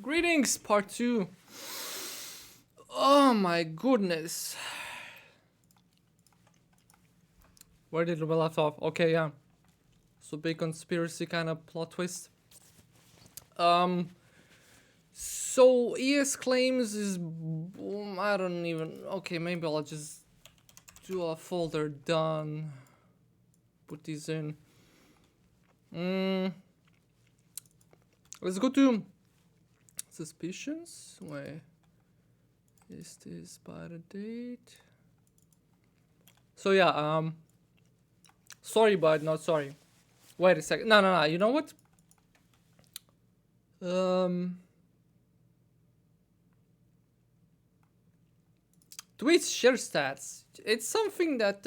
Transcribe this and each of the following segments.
Greetings, part 2. Oh my goodness. Where did we left off? Okay, yeah. So big conspiracy kind of plot twist. So ES claims is... I don't even... Okay, maybe I'll just do a folder done. Put these in. Let's go to suspicions. Wait. Is this by the date? So yeah, sorry, but not sorry. Wait a second. No. You know what? Tweets share stats. It's something that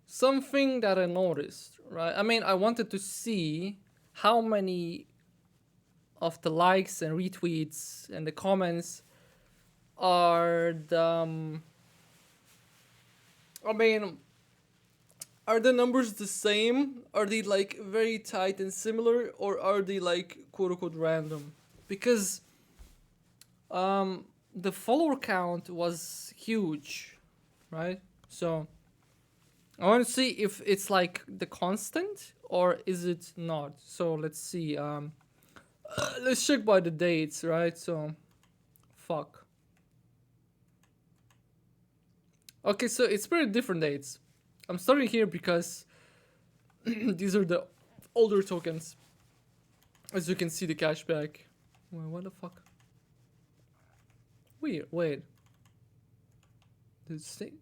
something that I noticed, right? I mean, I wanted to see how many of the likes and retweets and the comments are the I mean, are the numbers the same? Are they like very tight and similar, or are they like quote unquote random? Because the follower count was huge, right? So I want to see if it's like the constant or is it not. So let's see. Let's check by the dates, right? So fuck. Okay, so it's pretty different dates. I'm starting here because these are the older tokens. As you can see, the cashback. Wait, what the fuck? Weird. Wait.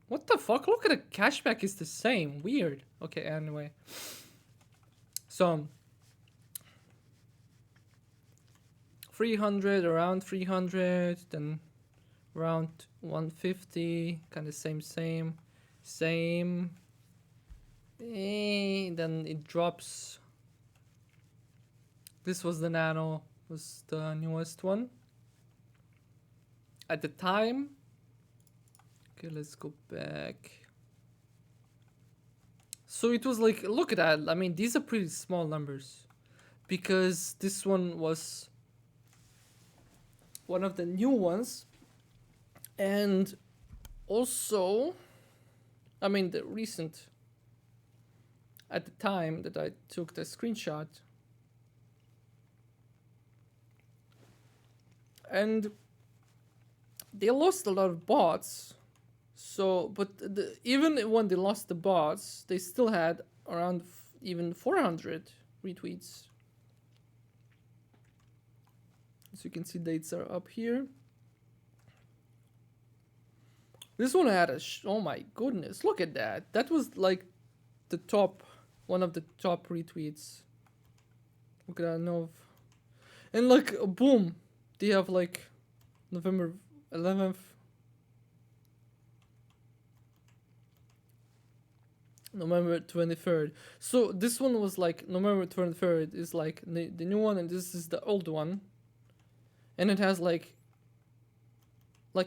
What the fuck? Look at the cashback is the same. Weird. Okay, anyway. So 300, around 300, then around 150, kind of same. Then it drops. This was the Nano, was the newest one. At the time. Okay, let's go back. So it was like, look at that. I mean, these are pretty small numbers. Because this one was one of the new ones. And also, I mean, the recent, at the time that I took the screenshot. And they lost a lot of bots. So, but even when they lost the bots, they still had around even 400 retweets. As you can see, dates are up here. This one had a oh my goodness, look at that. That was like the top, one of the top retweets. Look at that, no. And like, boom, they have like November 11th. November 23rd. So this one was like November 23rd is like the new one, and this is the old one. And it has like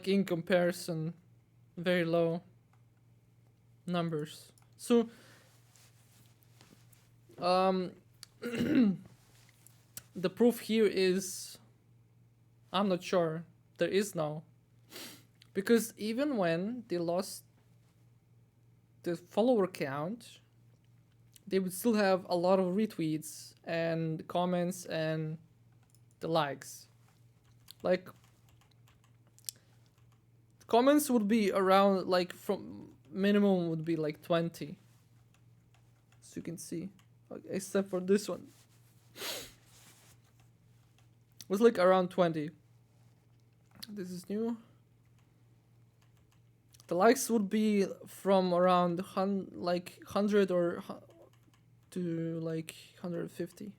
in comparison, very low numbers. So the proof here is, I'm not sure, there is no, because even when they lost the follower count, they would still have a lot of retweets and comments and the likes. Like, comments would be around, like, from minimum would be like 20, as you can see, except for this one. It was like around 20. This is new. The likes would be from around 100 or to like 150,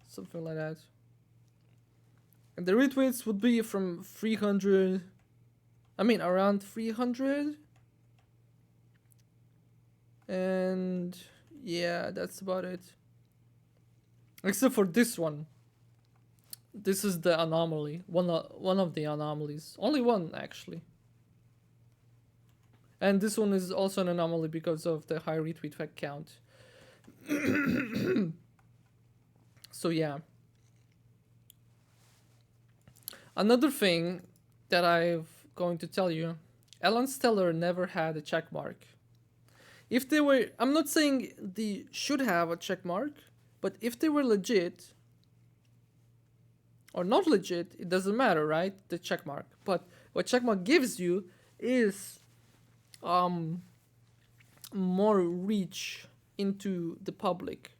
something like that. And the retweets would be from 300. I mean, around 300. And yeah, that's about it. Except for this one. This is the anomaly. One of the anomalies. Only one, actually. And this one is also an anomaly because of the high retweet count. So yeah. Another thing that I'm going to tell you, ElonStellar never had a check mark. If they were, I'm not saying they should have a check mark, but if they were legit or not legit, it doesn't matter, right? The check mark. But what check mark gives you is um more reach into the public.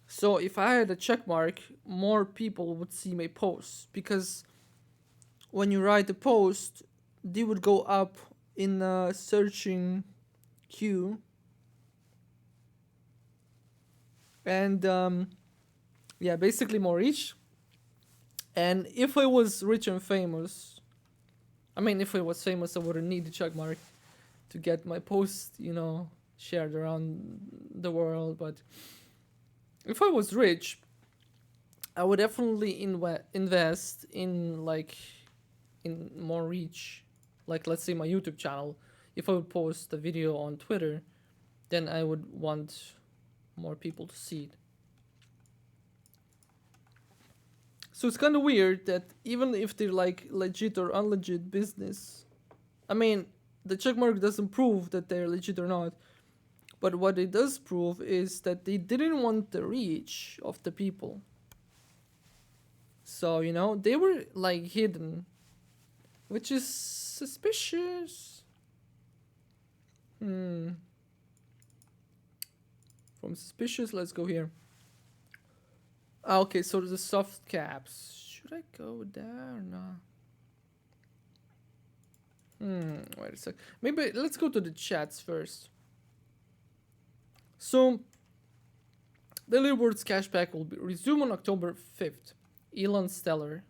So if I had a check mark, more people would see my posts because when you write a post, they would go up in a searching queue, and yeah, basically more reach. And if I was rich and famous, I mean, if I was famous, I wouldn't need the check mark to get my post, shared around the world. But if I was rich, I would definitely invest in in more reach. Like, let's say my YouTube channel. If I would post a video on Twitter, then I would want more people to see it. So it's kind of weird that even if they're like legit or unlegit business, I mean, the checkmark doesn't prove that they're legit or not. But what it does prove is that they didn't want the reach of the people. So, they were like hidden, which is suspicious. From suspicious, let's go here. Okay, so the soft caps. Should I go there or not? Wait a sec. Maybe let's go to the chats first. So, the rewards cashback will be resume on October 5th. ElonStellar.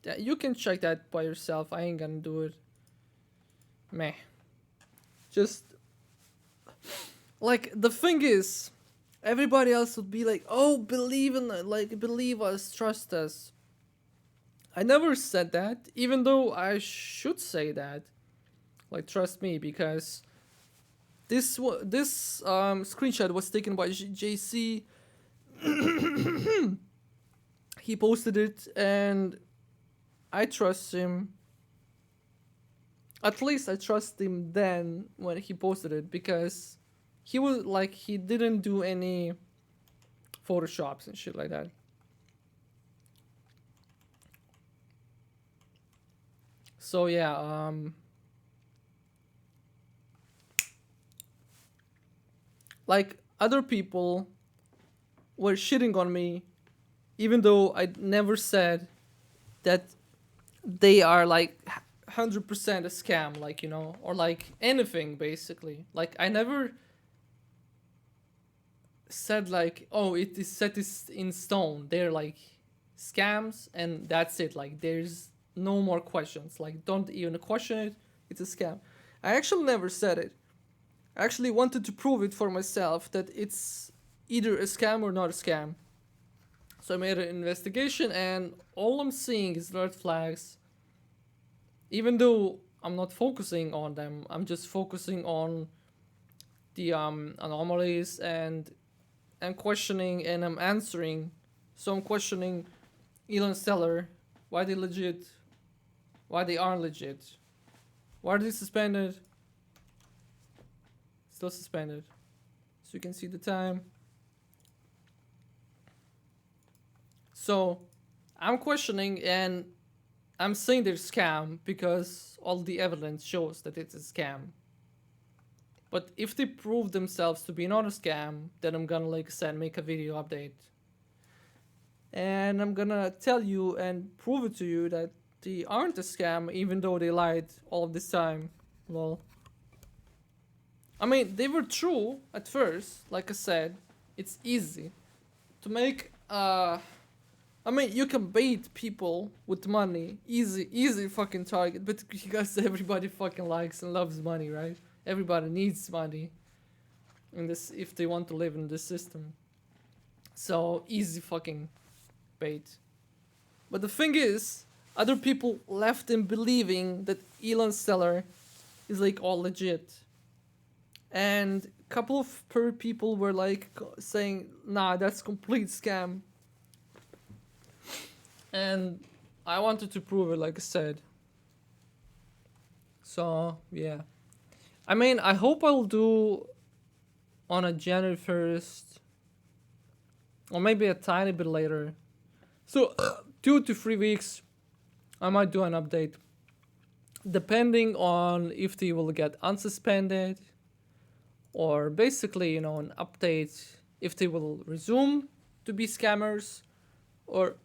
Yeah, you can check that by yourself. I ain't gonna do it. Meh. Just like the thing is, everybody else would be like, "Oh, believe us, trust us." I never said that, even though I should say that. Like, trust me, because this screenshot was taken by JC. He posted it, and I trust him. At least I trust him then when he posted it, because he didn't do any photoshops and shit like that. So yeah, like, other people were shitting on me, even though I never said that they are like 100% a scam, like, or like anything basically. Like, I never said like, oh, it is set in stone. They're like scams and that's it. Like, there's no more questions. Like, don't even question it. It's a scam. I actually never said it. I actually wanted to prove it for myself that it's either a scam or not a scam. So I made an investigation, and all I'm seeing is red flags. Even though I'm not focusing on them, I'm just focusing on the anomalies and questioning, and I'm answering. So I'm questioning ElonStellar, why they legit, why they aren't legit, why are they suspended, still suspended. So you can see the time. So I'm questioning, and I'm saying they're scam because all the evidence shows that it's a scam. But if they prove themselves to be not a scam, then I'm gonna, like I said, make a video update. And I'm gonna tell you and prove it to you that they aren't a scam, even though they lied all of this time. Well, I mean, they were true at first. Like I said, it's easy to make I mean, you can bait people with money. Easy fucking target. But because everybody fucking likes and loves money, right? Everybody needs money in this if they want to live in this system. So easy fucking bait. But the thing is, other people left him believing that ElonStellar is like all legit. and a couple of people were like saying, "Nah, that's complete scam," and I wanted to prove it, like I said. So yeah, I mean, I hope I'll do on a January 1st, or maybe a tiny bit later. So 2 to 3 weeks, I might do an update, depending on if they will get unsuspended, or basically, an update if they will resume to be scammers, or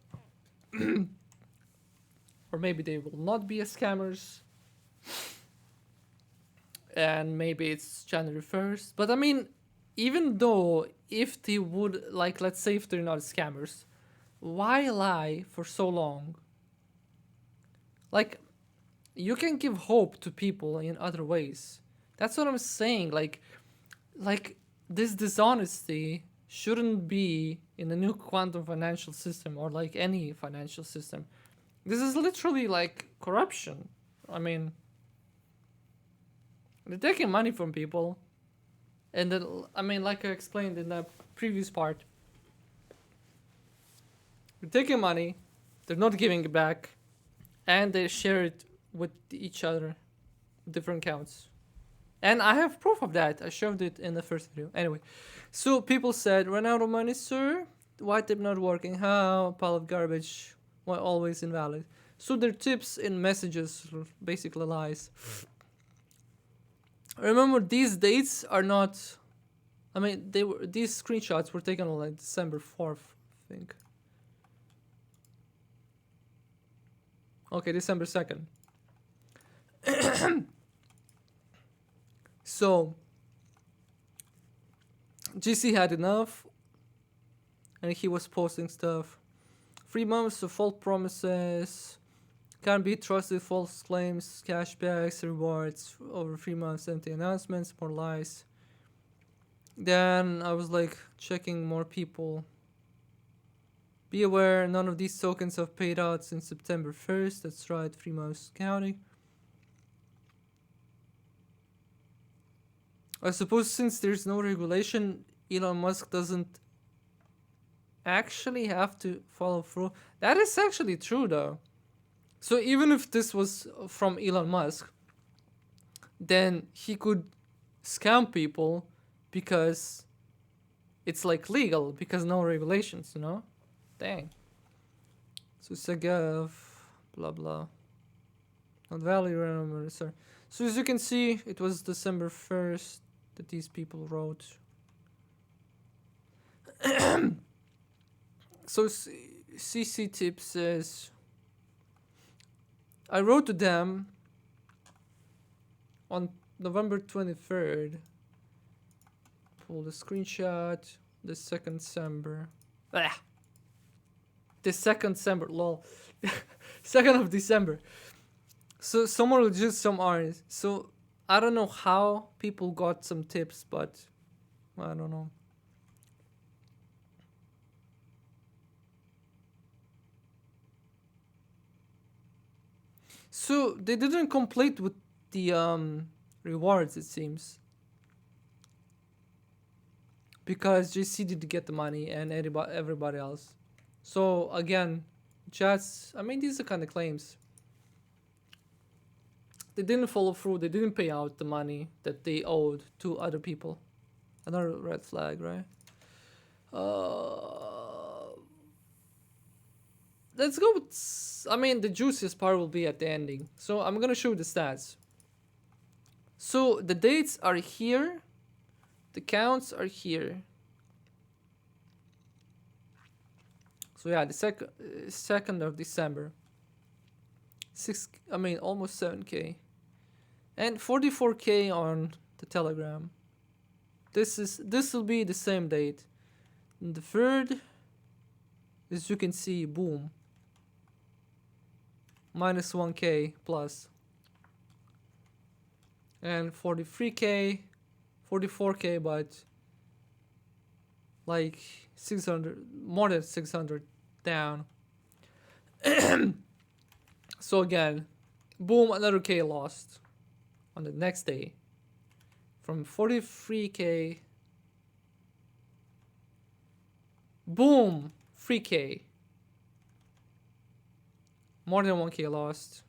or maybe they will not be a scammers, and maybe it's January 1st. But I mean, even though if they would, like, let's say if they're not scammers, why lie for so long? Like, you can give hope to people in other ways. That's what I'm saying. Like this dishonesty shouldn't be in the new quantum financial system, or like any financial system. This is literally like corruption. I mean, they're taking money from people, and then, I mean, like I explained in the previous part, they're taking money, they're not giving it back, and they share it with each other, different accounts. And I have proof of that. I showed it in the first video. Anyway, so people said, "Run out of money, sir? White tip not working. How? Pile of garbage. Why always invalid?" So their tips in messages are basically lies. Remember, these dates are not. I mean, these screenshots were taken on like December 4th, I think. Okay, December 2nd. So GC had enough, and he was posting stuff. 3 months of false promises, can't be trusted, false claims, cashbacks, rewards, over 3 months, empty announcements, more lies. Then I was like checking more people. Be aware, none of these tokens have paid out since September 1st. That's right, 3 months counting. I suppose since there's no regulation, Elon Musk doesn't actually have to follow through. That is actually true, though. So even if this was from Elon Musk, then he could scam people because it's like legal, because no regulations, Dang. So Segev, blah blah. Not value random, sorry. So as you can see, it was December 1st that these people wrote. So CC Tip says, I wrote to them on November 23rd. Pull the screenshot. The 2nd December. Ah! The 2nd December, lol. 2nd of December. So some are legit, some aren't. So I don't know how people got some tips, but I don't know. So they didn't complete with the rewards, it seems, because JC did get the money and everybody else. So again, I mean, these are kind of claims. They didn't follow through. They didn't pay out the money that they owed to other people. Another red flag, right? Let's go with, I mean, the juiciest part will be at the ending. So I'm gonna show you the stats. So the dates are here. The counts are here. So yeah, the 2nd of December. Almost 7K. And 44K on the Telegram. This will be the same date. And the 3rd, as you can see, boom. Minus 1K plus. And 43K, 44K, but like 600, more than 600 down. So again, boom, another K lost on the next day. From 43k. Boom! 3k. More than 1k lost.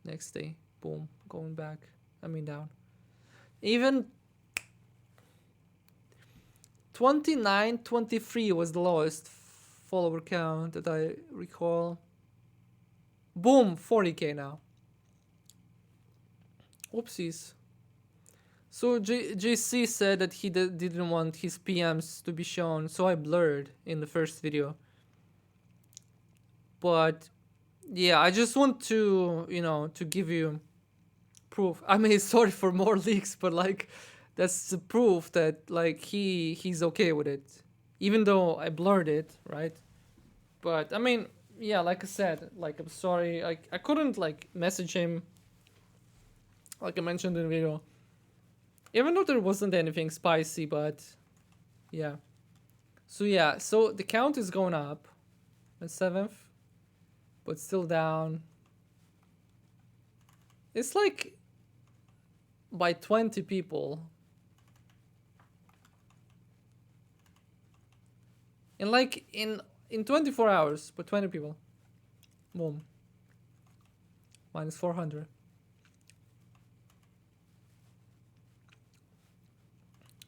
Next day. Boom. Going back. I mean down. Even 2923 was the lowest follower count that I recall. Boom! 40k now. Oopsies. So JC said that he didn't want his PMs to be shown, so I blurred in the first video. But yeah, I just want to, you know, to give you proof. I mean, sorry for more leaks, but like that's the proof that like he's okay with it, even though I blurred it, right? But I mean, yeah, like I said, like I'm sorry, I couldn't like message him, like I mentioned in the video. Even though there wasn't anything spicy, but yeah. So yeah, so the count is going up. The 7th, but still down. It's like by 20 people. And like in 24 hours, but 20 people. Boom. Minus 400.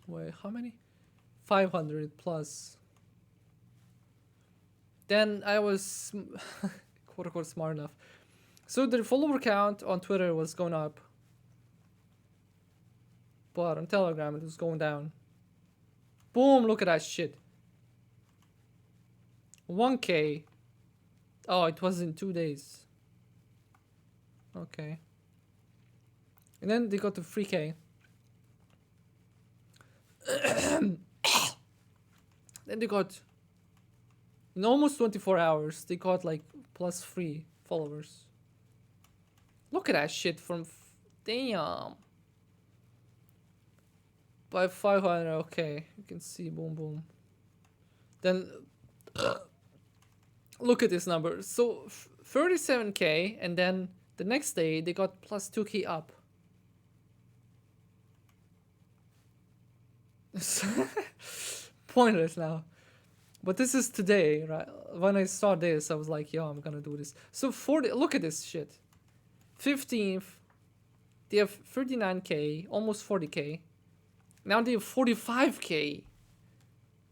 Wait, how many? 500 plus. Then I was quote unquote smart enough. So the follower count on Twitter was going up. But on Telegram it was going down. Boom, look at that shit. 1k. Oh, it was in 2 days. Okay. And then they got to 3k. Then they got, in almost 24 hours, they got like plus 3 followers. Look at that shit from, damn. By 500, okay. You can see, boom, boom. Then, look at this number. So, 37k, and then the next day, they got plus 2k up. Pointless now. But this is today, right? When I saw this, I was like, yo, I'm gonna do this. So 40, look at this shit. 15th, they have 39k, almost 40k. Now they have 45k.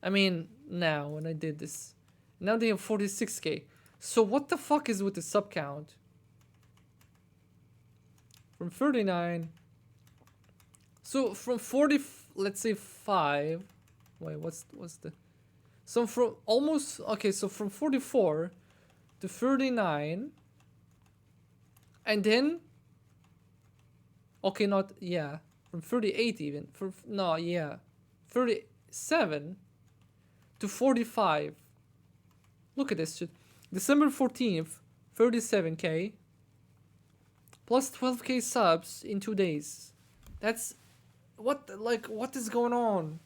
I mean, now, when I did this. Now they have 46k. So what the fuck is with the sub count? From 39. So from 40, let's say 5. Wait, what's the... So from almost, okay, so from 44 to 39. And then, okay, not, yeah, from 38 even. No, yeah. 37 to 45. Look at this shit. December 14th, 37k. Plus 12k subs in 2 days. That's, what is going on?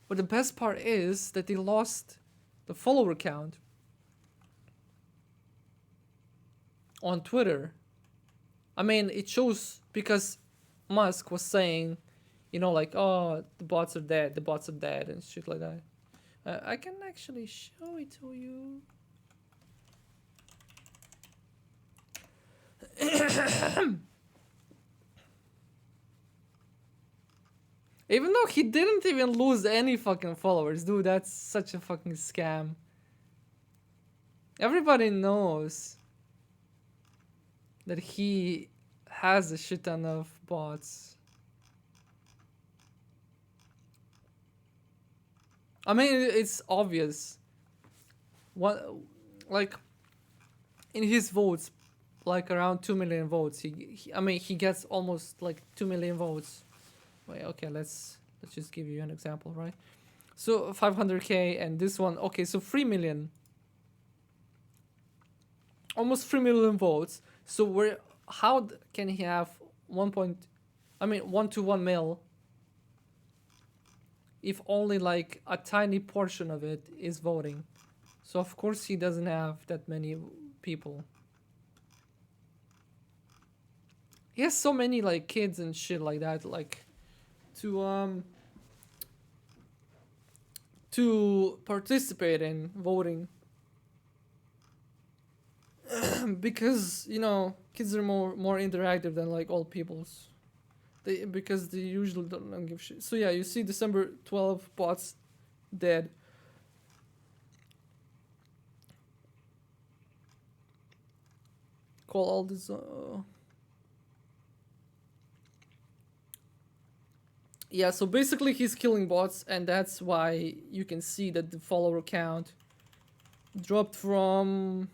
But the best part is that they lost the follower count on Twitter. I mean, it shows because Musk was saying, you know, like, oh, the bots are dead, and shit like that. I can actually show it to you. Even though he didn't even lose any fucking followers, dude, that's such a fucking scam. Everybody knows that he has a shit ton of bots. I mean, it's obvious. What, like, in his votes, like around 2 million votes, he gets almost like 2 million votes. Wait, okay, let's just give you an example, right? So 500k, and this one, okay, so 3 million, almost 3 million votes. So how can he have 1 to 1 mil if only like a tiny portion of it is voting? So of course he doesn't have that many people. He has so many like kids and shit like that, like to participate in voting. Because, you know, kids are more interactive than like old people's. Because they usually don't give shit. So yeah, you see December 12 bots dead. Call all this. Yeah, so basically he's killing bots, and that's why you can see that the follower count dropped from.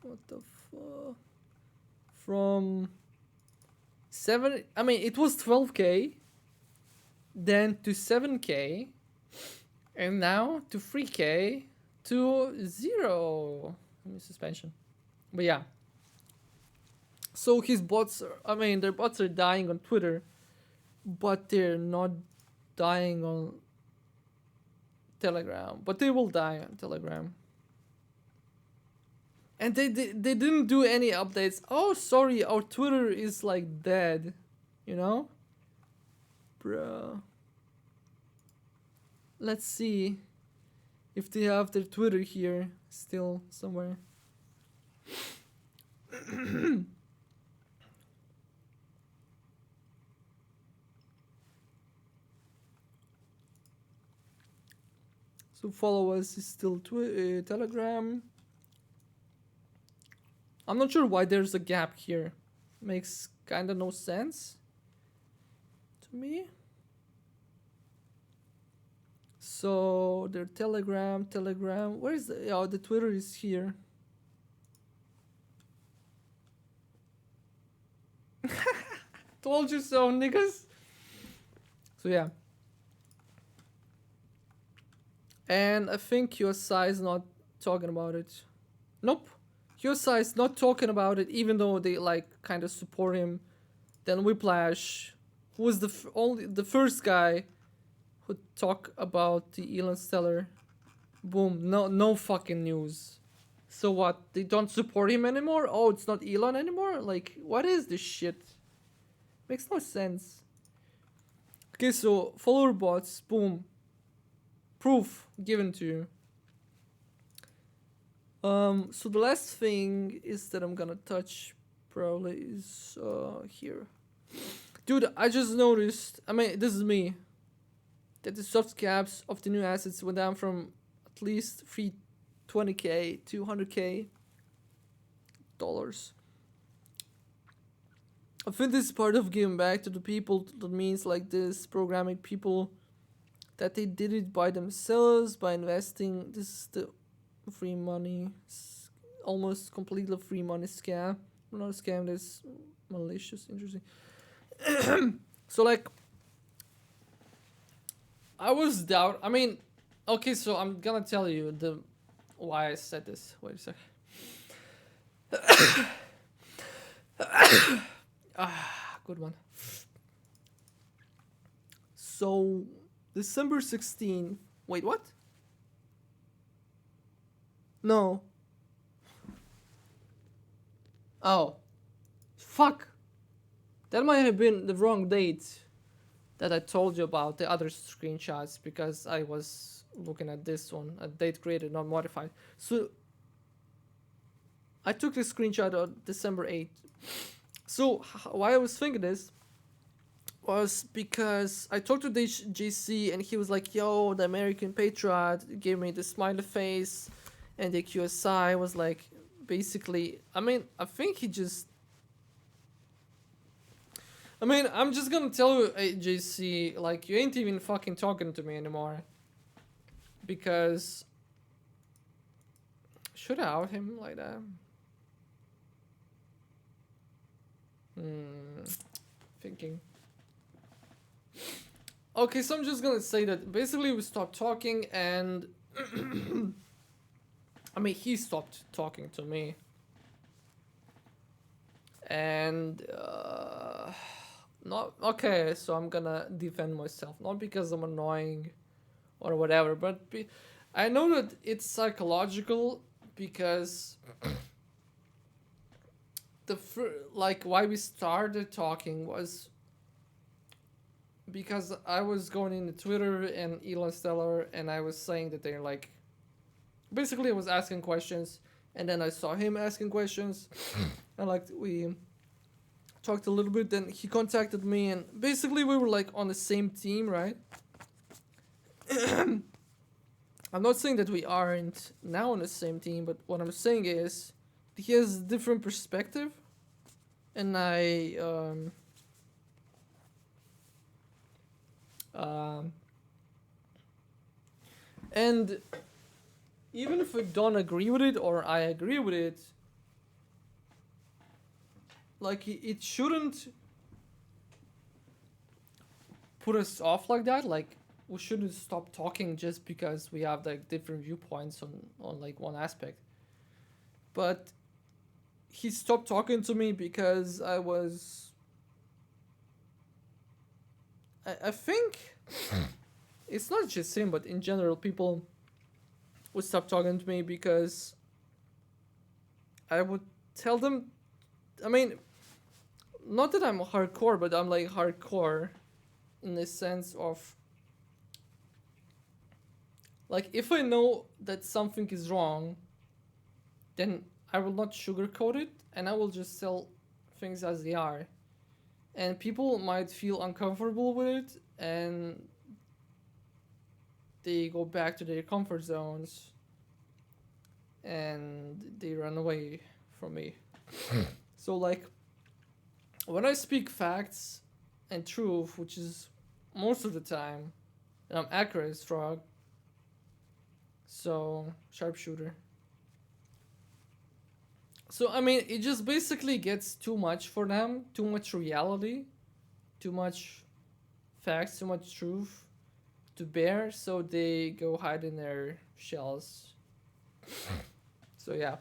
What the fuck? From 7. I mean, it was 12K, then to 7K, and now to 3K, to 0. Let me suspension. But yeah. So his bots, their bots are dying on Twitter, but they're not dying on Telegram. But they will die on Telegram. And they didn't do any updates. Oh, sorry, our Twitter is like dead. You know? Bruh. Let's see if they have their Twitter here still somewhere. So follow us is still Telegram. I'm not sure why there's a gap here. Makes kinda no sense to me. So their Telegram. Where is the? Oh, the Twitter is here. Told you so, niggas. So yeah. And I think QSI is not talking about it. Nope. QSI is not talking about it, even though they like kind of support him. Then Whiplash, who was the first guy who talked about the ElonStellar. Boom. No fucking news. So what? They don't support him anymore? Oh, it's not Elon anymore? Like, what is this shit? Makes no sense. Okay, so follower bots. Boom. Proof given to you. So the last thing is that I'm gonna touch probably is here. Dude, I just noticed, this is me, that the soft caps of the new assets went down from at least 320K to 100K dollars. I think this is part of giving back to the people. That means like this programming people, that they did it by themselves by investing. This is the free money, almost completely free money scam. Not a scam, that's malicious. Interesting. So like, I was doubt. Okay, so I'm gonna tell you why I said this. Wait a second. Good one. So December 16th. Wait, what? No. Oh. Fuck. That might have been the wrong date that I told you about the other screenshots, because I was looking at this one, a date created, not modified. So I took this screenshot on December 8th. So why I was thinking this was because I talked to JC and he was like, yo, the American Patriot gave me the smiley face, and the QSI was like, basically, I think he just, I'm just gonna tell you, JC, like, you ain't even fucking talking to me anymore. Because, should I out him like that? Thinking. Okay, so I'm just gonna say that basically we stopped talking, and he stopped talking to me. And not okay, so I'm gonna defend myself, not because I'm annoying or whatever, but I know that it's psychological, because why we started talking was because I was going into Twitter and ElonStellar, and I was saying that they're like, basically I was asking questions, and then I saw him asking questions, and like we talked a little bit. Then he contacted me, and basically we were like on the same team, right? I'm not saying that we aren't now on the same team, but what I'm saying is he has a different perspective, and and even if I don't agree with it or I agree with it, like it shouldn't put us off like that. Like we shouldn't stop talking just because we have like different viewpoints on like one aspect. But he stopped talking to me because I think it's not just him, but in general, people would stop talking to me because I would tell them. I mean, not that I'm hardcore, but I'm like hardcore in the sense of like if I know that something is wrong, then I will not sugarcoat it and I will just tell things as they are. And people might feel uncomfortable with it and they go back to their comfort zones and they run away from me. So like when I speak facts and truth, which is most of the time, and I'm accurate as frog, so sharpshooter. So I mean, it just basically gets too much for them, too much reality, too much facts, too much truth to bear, so they go hide in their shells. So yeah.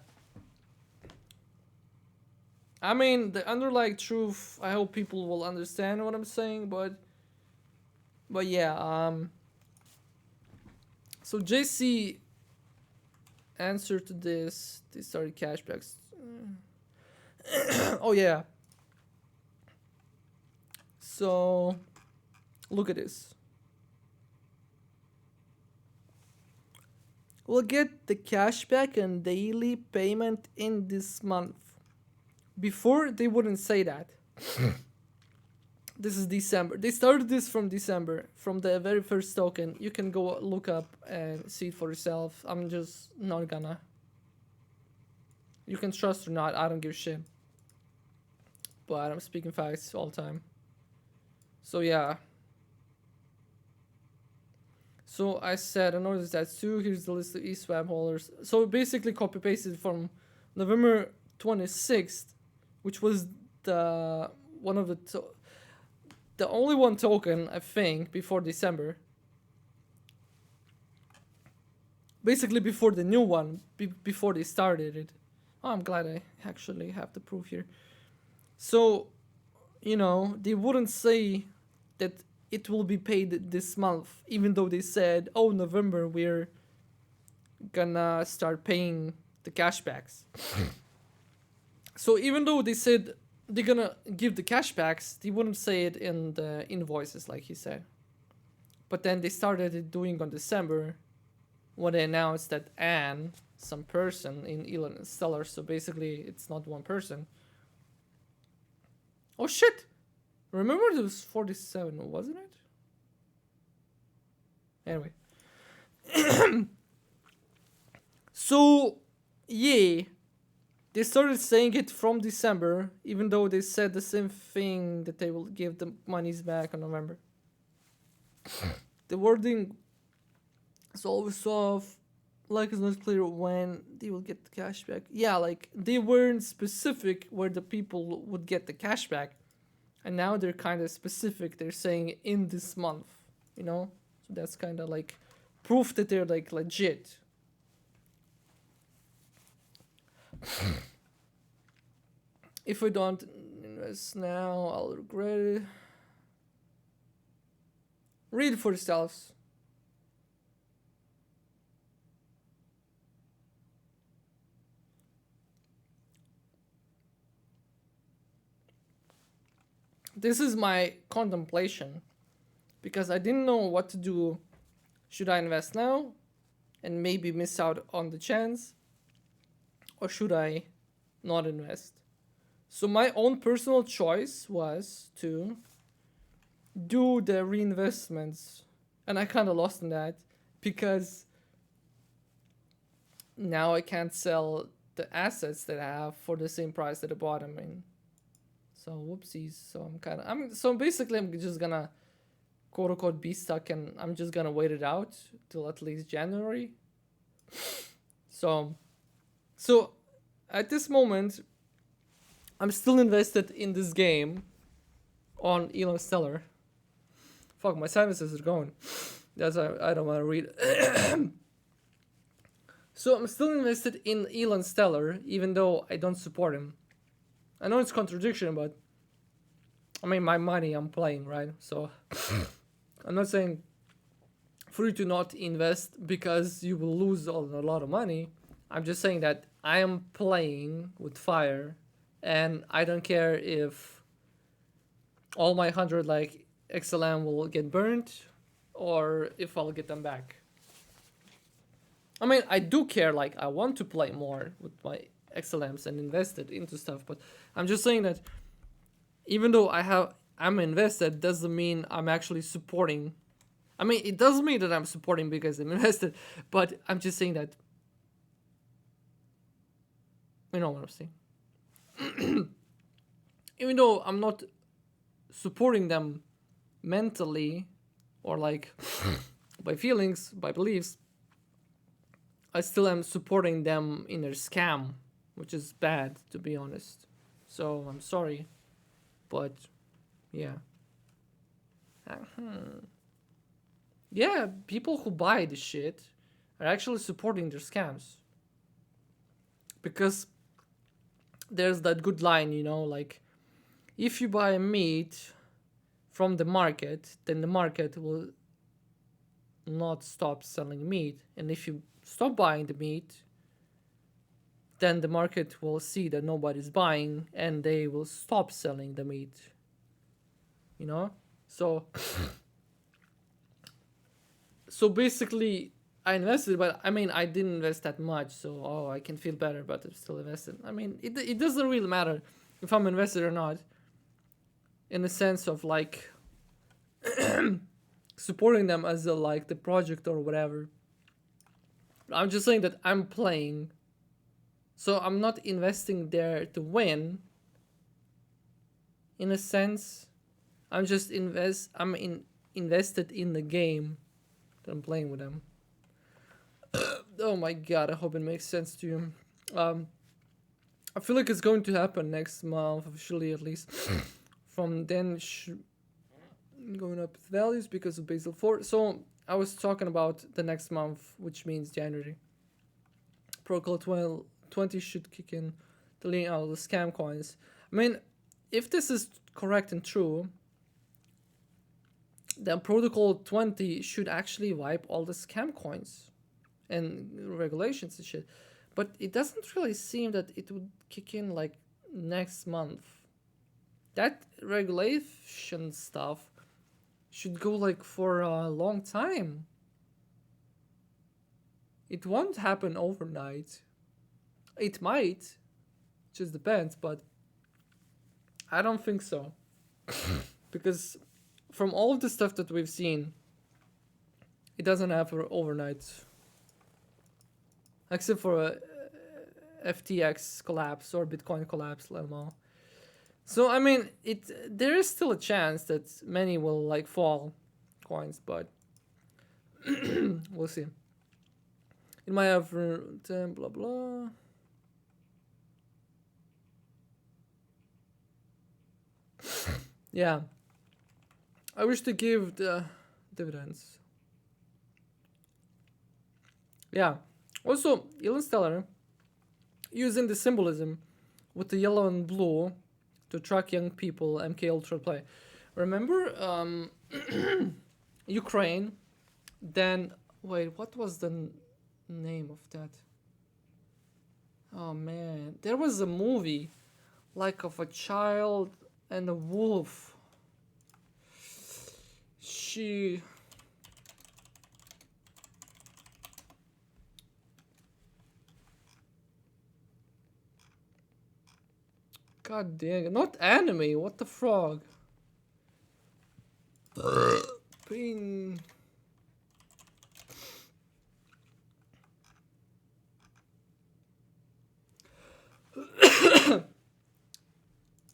I mean, the underlying truth, I hope people will understand what I'm saying, but yeah, so JC answer to this, they started cashbacks. Oh yeah. So look at this. We'll get the cashback and daily payment in this month. Before they wouldn't say that. This is December. They started this from December, from the very first token. You can go look up and see it for yourself. I'm just not gonna. You can trust or not, I don't give a shit. But I'm speaking facts all the time. So yeah. So I said, I noticed that too. Here's the list of eSwap holders. So basically copy pasted from November 26th, which was the one of the only one token, I think, before December. Basically before the new one, before they started it. Oh, I'm glad I actually have the proof here. So, you know, they wouldn't say that it will be paid this month, even though they said, oh, November, we're gonna start paying the cashbacks. So even though they said they're gonna give the cashbacks, they wouldn't say it in the invoices like he said. But then they started it doing on December when they announced that Anne, some person in ElonStellar, so basically it's not one person. Oh shit! Remember there was 47, wasn't it? Anyway. So, yeah. They started saying it from December, even though they said the same thing that they will give the monies back in November. The wording is always off. Like it's not clear when they will get the cash back. Yeah, like they weren't specific where the people would get the cash back. And now they're kind of specific. They're saying in this month, you know? So that's kind of like proof that they're like legit. If I don't invest now, I'll regret it. Read it for yourselves. This is my contemplation. because I didn't know what to do. Should I invest now and maybe miss out on the chance, or should I not invest? So my own personal choice was to do the reinvestments, and I kind of lost in that because now I can't sell the assets that I have for the same price that I bought them in. So whoopsies. So so basically I'm just gonna quote unquote be stuck, and I'm just gonna wait it out till at least January. So at this moment I'm still invested in this game on ElonStellar. Fuck, my sinuses are going. That's why I don't want to read. So I'm still invested in ElonStellar, even though I don't support him. I know it's contradiction, but I mean, my money I'm playing, right? So I'm not saying for you to not invest because you will lose a lot of money. I'm just saying that I am playing with fire, and I don't care if all my 100 like XLM will get burnt or if I'll get them back. I mean, I do care, like, I want to play more with my XLMs and invest it into stuff, but I'm just saying that even though I'm invested, doesn't mean I'm actually supporting. I mean, it does mean that I'm supporting because I'm invested, but I'm just saying that, you know what I'm saying. Even though I'm not supporting them mentally or like by feelings, by beliefs, I still am supporting them in their scam, which is bad, to be honest. So I'm sorry, but yeah. Yeah, people who buy the shit are actually supporting their scams. Because there's that good line, you know, like, if you buy meat from the market, then the market will not stop selling meat. And if you stop buying the meat, then the market will see that nobody's buying and they will stop selling the meat. You know? So basically I invested, but I mean, I didn't invest that much, so I can feel better, but I'm still invested. I mean, it doesn't really matter if I'm invested or not, in the sense of like supporting them as like the project or whatever. I'm just saying that I'm playing, so I'm not investing there to win. In a sense, I'm just invested in the game that I'm playing with them. Oh my god, I hope it makes sense to you. I feel like it's going to happen next month, officially at least. From then, going up with values because of Basel 4. So I was talking about the next month, which means January. Protocol 20 should kick in, deleting all the scam coins. I mean, if this is correct and true, then Protocol 20 should actually wipe all the scam coins and regulations and shit. But it doesn't really seem that it would kick in like next month. That regulation stuff should go like for a long time. It won't happen overnight. It might, just depends, but I don't think so. Because from all of the stuff that we've seen, it doesn't happen overnight. Except for a FTX collapse or Bitcoin collapse, lmao. So I mean, there is still a chance that many will like fall coins, but we'll see. It might have blah blah. Yeah, I wish to give the dividends. Yeah. Also, ElonStellar, using the symbolism with the yellow and blue to attract young people, MK Ultra play. Remember Ukraine? Then, wait, what was the name of that? Oh man, there was a movie like of a child and a wolf. Gee. God dang it. Not anime. What the frog? Pain.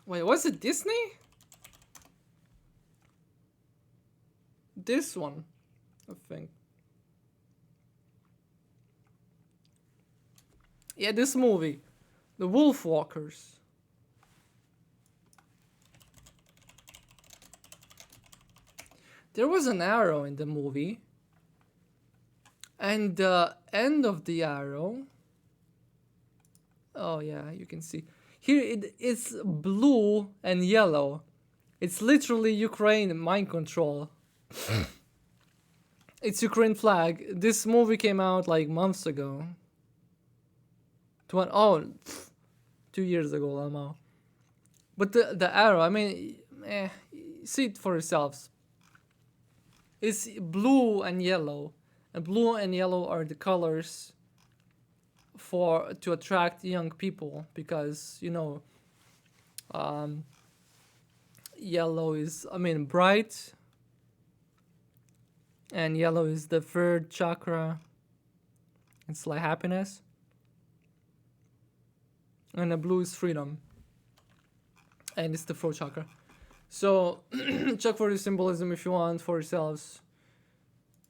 Wait, was it Disney? This one, I think. Yeah, this movie. The Wolf Walkers. There was an arrow in the movie. And the end of the arrow. Oh yeah, you can see. Here it's blue and yellow. It's literally Ukraine mind control. It's Ukraine flag. This movie came out like months ago. 2 years ago, lmao. But the arrow, I mean, see it for yourselves. It's blue and yellow, and blue and yellow are the colors to attract young people, because yellow is, I mean, bright, and yellow is the third chakra. It's like happiness, and the blue is freedom, and it's the fourth chakra. So check for the symbolism if you want for yourselves.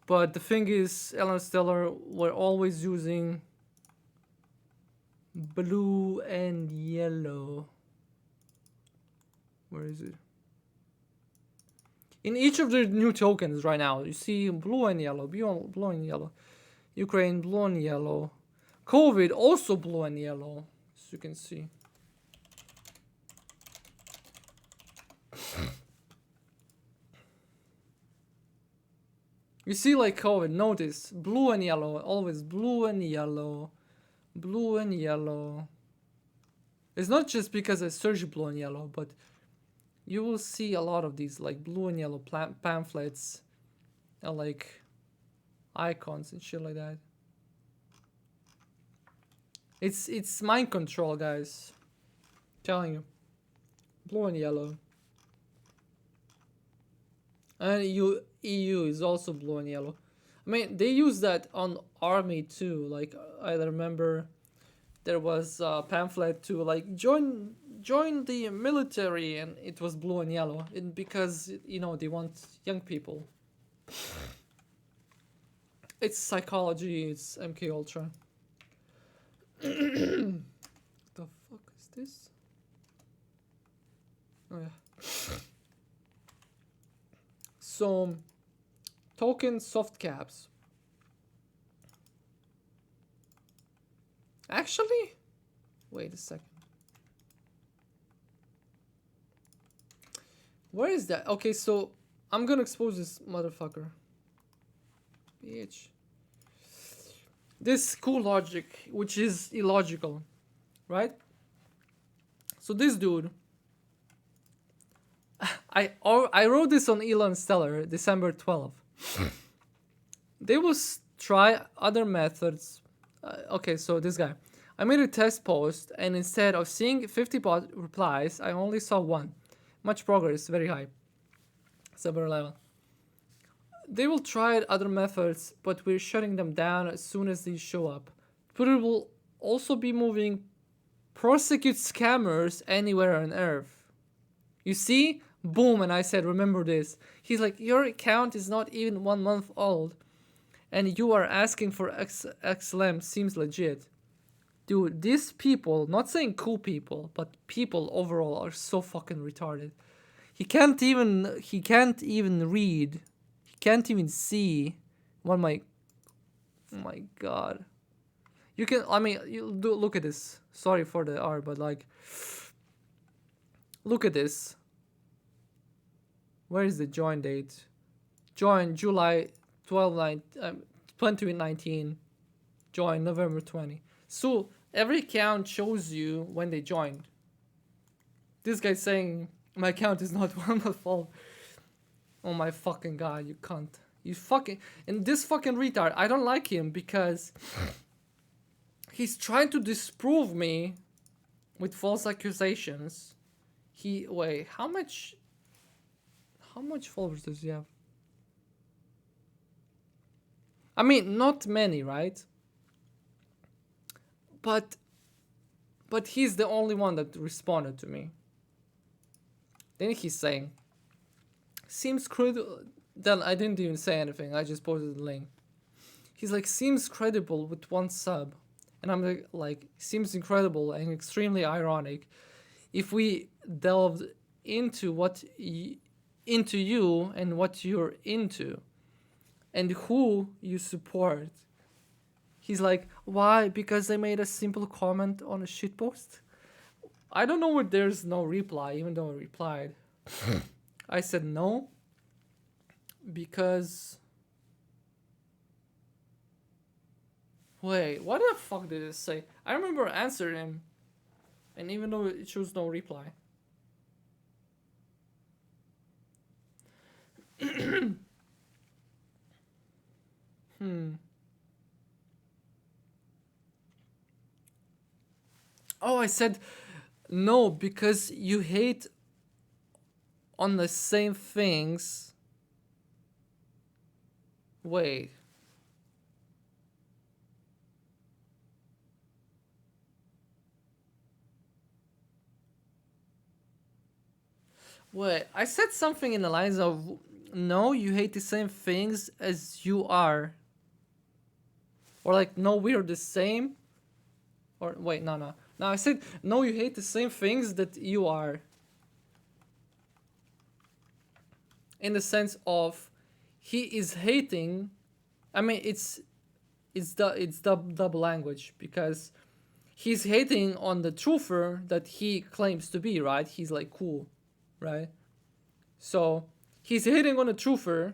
But the thing is, ElonStellar, we're always using blue and yellow. Where is it? In each of the new tokens right now, you see blue and yellow, blue and yellow. Ukraine, blue and yellow. COVID, also blue and yellow, as you can see. You see, like COVID, notice, blue and yellow, always blue and yellow, blue and yellow. It's not just because I search blue and yellow, but you will see a lot of these, like blue and yellow pamphlets, and like icons and shit like that. It's mind control, guys. I'm telling you, blue and yellow. And EU is also blue and yellow. I mean, they use that on army too. Like, I remember there was a pamphlet to like join the military, and it was blue and yellow, because they want young people. It's psychology. It's MK Ultra. The fuck is this? Oh yeah. So, token soft caps. Actually, wait a second. Where is that? Okay, so I'm gonna expose this motherfucker. Bitch. This cool logic, which is illogical, right? So this dude, I wrote this on ElonStellar, December 12th. They will try other methods. Okay, so this guy. I made a test post, and instead of seeing 50 bot replies, I only saw one. Much progress, very high. Server level. They will try other methods, but we're shutting them down as soon as these show up. Twitter will also be moving prosecute scammers anywhere on Earth. You see? Boom, and I said, remember this. He's like, your account is not even 1 month old, and you are asking for XLM. Seems legit. Dude, these people, not saying cool people, but people overall are so fucking retarded. He can't even read. He can't even see. Oh my god. You can, I mean, you do look at this. Sorry for the R, but like, look at this. Where is the join date? Join July 2019. Join November 20. So every account shows you when they joined. This guy's saying my account is not 1 month old. Oh my fucking god, you cunt. You fucking... And this fucking retard, I don't like him because he's trying to disprove me with false accusations. Wait, how much followers does he have? I mean, not many, right? But he's the only one that responded to me. Then he's saying, seems credible. Then I didn't even say anything. I just posted the link. He's like, seems credible with 1 sub. And I'm like, seems incredible and extremely ironic. If we delved into into you and what you're into and who you support. He's like, why? Because I made a simple comment on a shitpost? I don't know where there's no reply, even though I replied. I said no. Because... Wait, what the fuck did it say? I remember answering him. And even though it shows no reply. Oh, I said no because you hate on the same things. Wait. Wait, I said something in the lines of, no, you hate the same things as you are. Or like, no, we're the same. Or wait, no. No, I said, no, you hate the same things that you are. In the sense of, he is hating. I mean, it's double language because he's hating on the truther that he claims to be, right? He's like cool, right? So he's hating on the truther.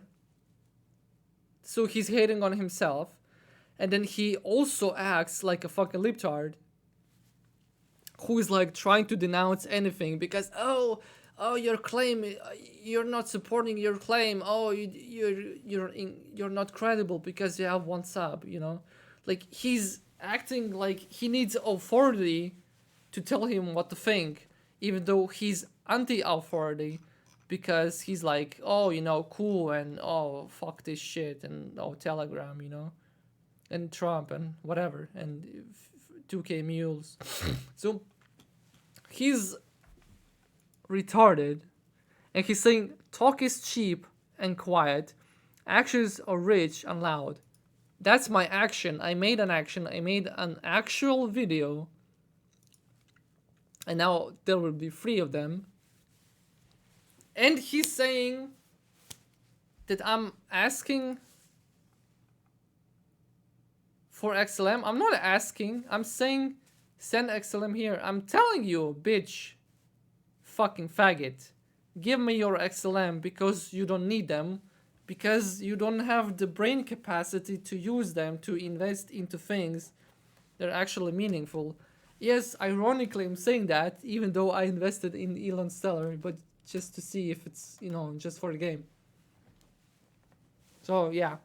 So he's hating on himself. And then he also acts like a fucking libtard who is like trying to denounce anything because, oh, your claim, you're not supporting your claim. Oh, you're not credible because you have 1 sub, you know? Like, he's acting like he needs authority to tell him what to think, even though he's anti-authority because he's like, oh, you know, cool, and oh, fuck this shit, and oh, Telegram, you know? And Trump and whatever, and 2K mules. So he's retarded, and he's saying talk is cheap and quiet, actions are rich and loud. That's my action. I made an action. I made an actual video, and now there will be 3 of them. And he's saying that I'm asking for XLM. I'm not asking. I'm saying send XLM here. I'm telling you, bitch. Fucking faggot. Give me your XLM because you don't need them. Because you don't have the brain capacity to use them to invest into things that are actually meaningful. Yes, ironically I'm saying that, even though I invested in ElonStellar, but just to see if it's, you know, just for the game. So yeah.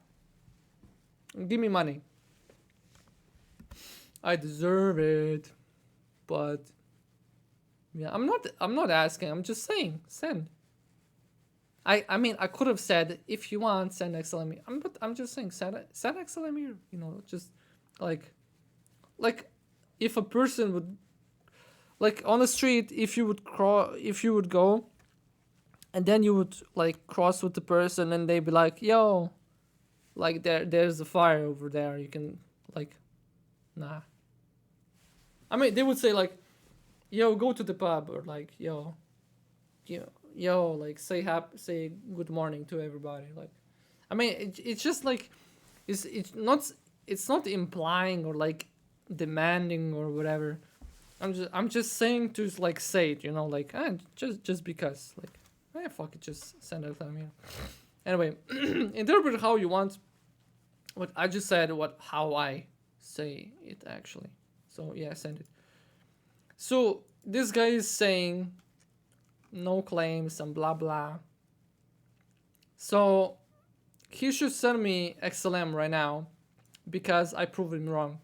Give me money. I deserve it. But yeah, I'm not asking, I'm just saying, send. I mean, I could have said, if you want, send XLM here. But I'm just saying, send XLM here. You know, just like if a person would, like on the street, if you would go, and then you would like cross with the person, and they'd be like, yo, like there's a fire over there. You can like, nah. I mean, they would say like, yo, go to the pub, or like, yo, like say good morning to everybody. Like, I mean, it's just like, it's not implying or like demanding or whatever. I'm just saying to like say it, you know, like just because, like, fuck it, just send it to me. Anyway, interpret how you want. What I just said, how I say it actually. So yeah, send it. So this guy is saying no claims and blah blah. So he should send me XLM right now because I proved him wrong.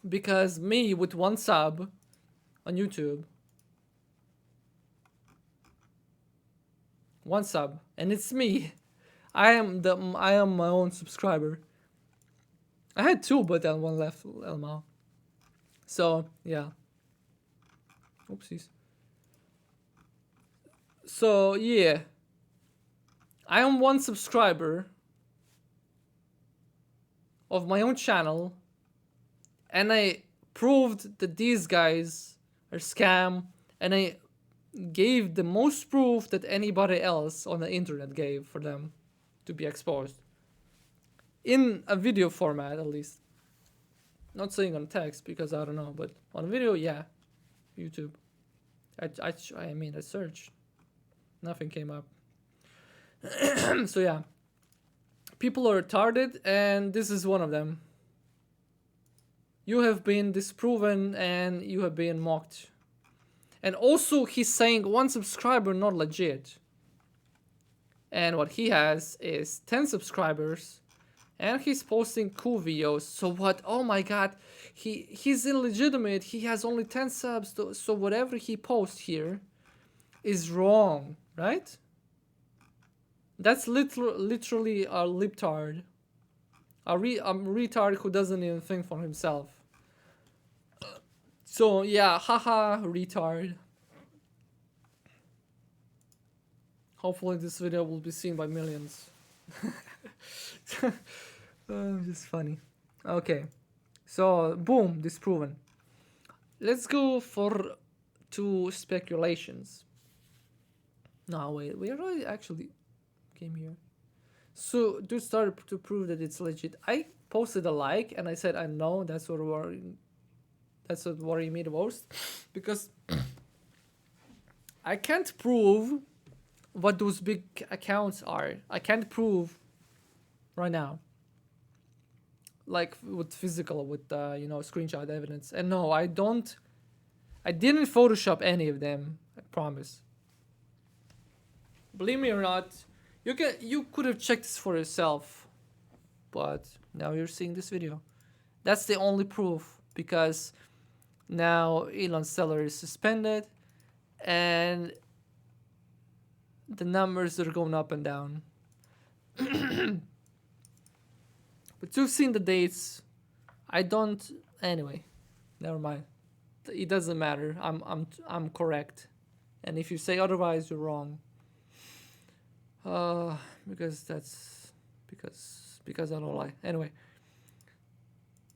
Because me with 1 sub on YouTube, 1 sub, and it's me. I am my own subscriber. I had 2, but then 1 left, lmao. So yeah. Oopsies. So yeah, I am 1 subscriber of my own channel, and I proved that these guys are scam, and I gave the most proof that anybody else on the internet gave for them to be exposed. In a video format, at least. Not saying on text, because I don't know, but on video, yeah. YouTube. I mean, I searched. Nothing came up. So yeah. People are retarded, and this is one of them. You have been disproven, and you have been mocked. And also, he's saying 1 subscriber not legit. And what he has is 10 subscribers, and he's posting cool videos. So what? Oh my god, he's illegitimate. He has only 10 subs, so whatever he posts here is wrong, right? That's literally a liptard. A retard who doesn't even think for himself. So yeah, haha, retard. Hopefully this video will be seen by millions. Just funny. Okay, so boom, disproven. Let's go for 2 speculations. No, wait, we already actually came here. So dude started to prove that it's legit. I posted a like and I said I know that's what worried me the most, because I can't prove what those big accounts are. I can't prove right now, like with physical, with you know, screenshot evidence. And no, I didn't Photoshop any of them, I promise. Believe me or not, you could have checked this for yourself, but now you're seeing this video. That's the only proof, because now ElonStellar is suspended and the numbers are going up and down. But you've seen the dates. I don't. Anyway, never mind. It doesn't matter. I'm correct, and if you say otherwise, you're wrong. Because I don't lie. Anyway,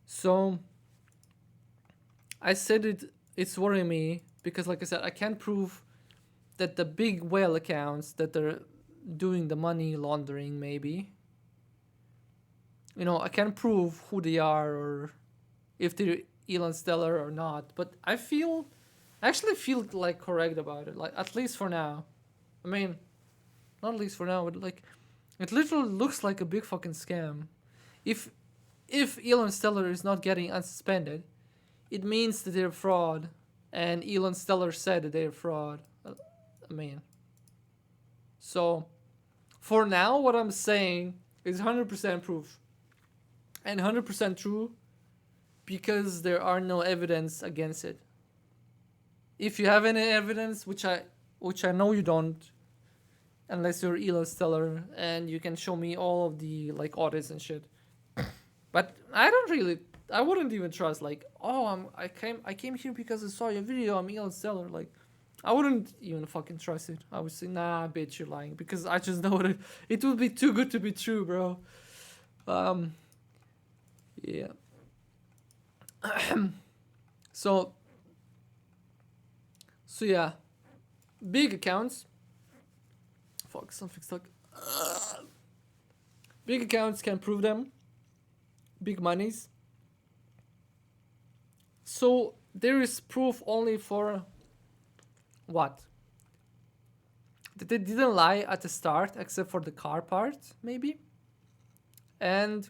so I said it's worrying me because, like I said, I can't prove that the big whale accounts that they're doing the money laundering, maybe. You know, I can't prove who they are or if they're ElonStellar or not, but I actually feel like correct about it, like at least for now. I mean, not at least for now, but like, it literally looks like a big fucking scam. If ElonStellar is not getting unsuspended, it means that they're fraud, and ElonStellar said that they're fraud. I mean, so for now, what I'm saying is 100% proof and 100% true, because there are no evidence against it. If you have any evidence, which I know you don't, unless you're ElonStellar and you can show me all of the like audits and shit. But I wouldn't even trust, like, oh, I came here because I saw your video, I'm ElonStellar. Like, I wouldn't even fucking trust it. I would say, nah, bitch, you're lying, because I just know it would be too good to be true, bro. Yeah. So yeah, big accounts. Fuck, something stuck. Big accounts can prove them. Big monies. So there is proof only for what? That they didn't lie at the start, except for the car part, maybe. And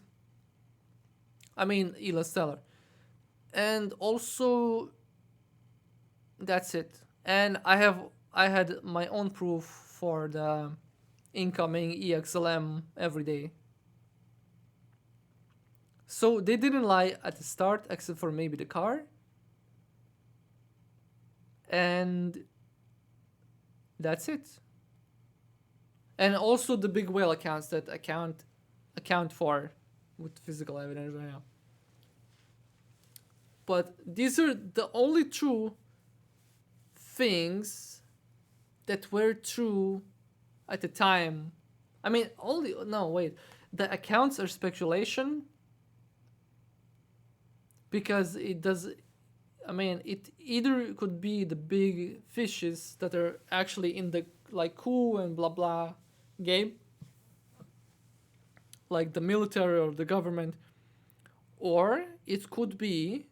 I mean, ElonStellar. And also, that's it. And I had my own proof for the incoming EXLM every day. So they didn't lie at the start, except for maybe the car. And that's it. And also the big whale accounts that account for with physical evidence right now. But these are the only true things that were true at the time. I mean, the accounts are speculation because it does. I mean, it either could be the big fishes that are actually in the like coup and blah blah game, like the military or the government, or it could be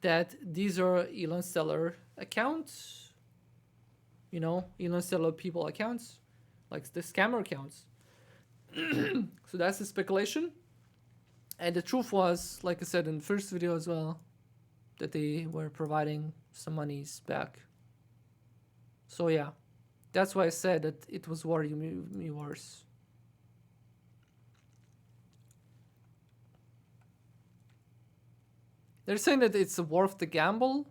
that these are ElonStellar accounts, you know, ElonStellar people accounts, like the scammer accounts. So that's the speculation. And the truth was, like I said in the first video as well, that they were providing some monies back. So yeah, that's why I said that it was worrying me worse. They're saying that it's worth the gamble.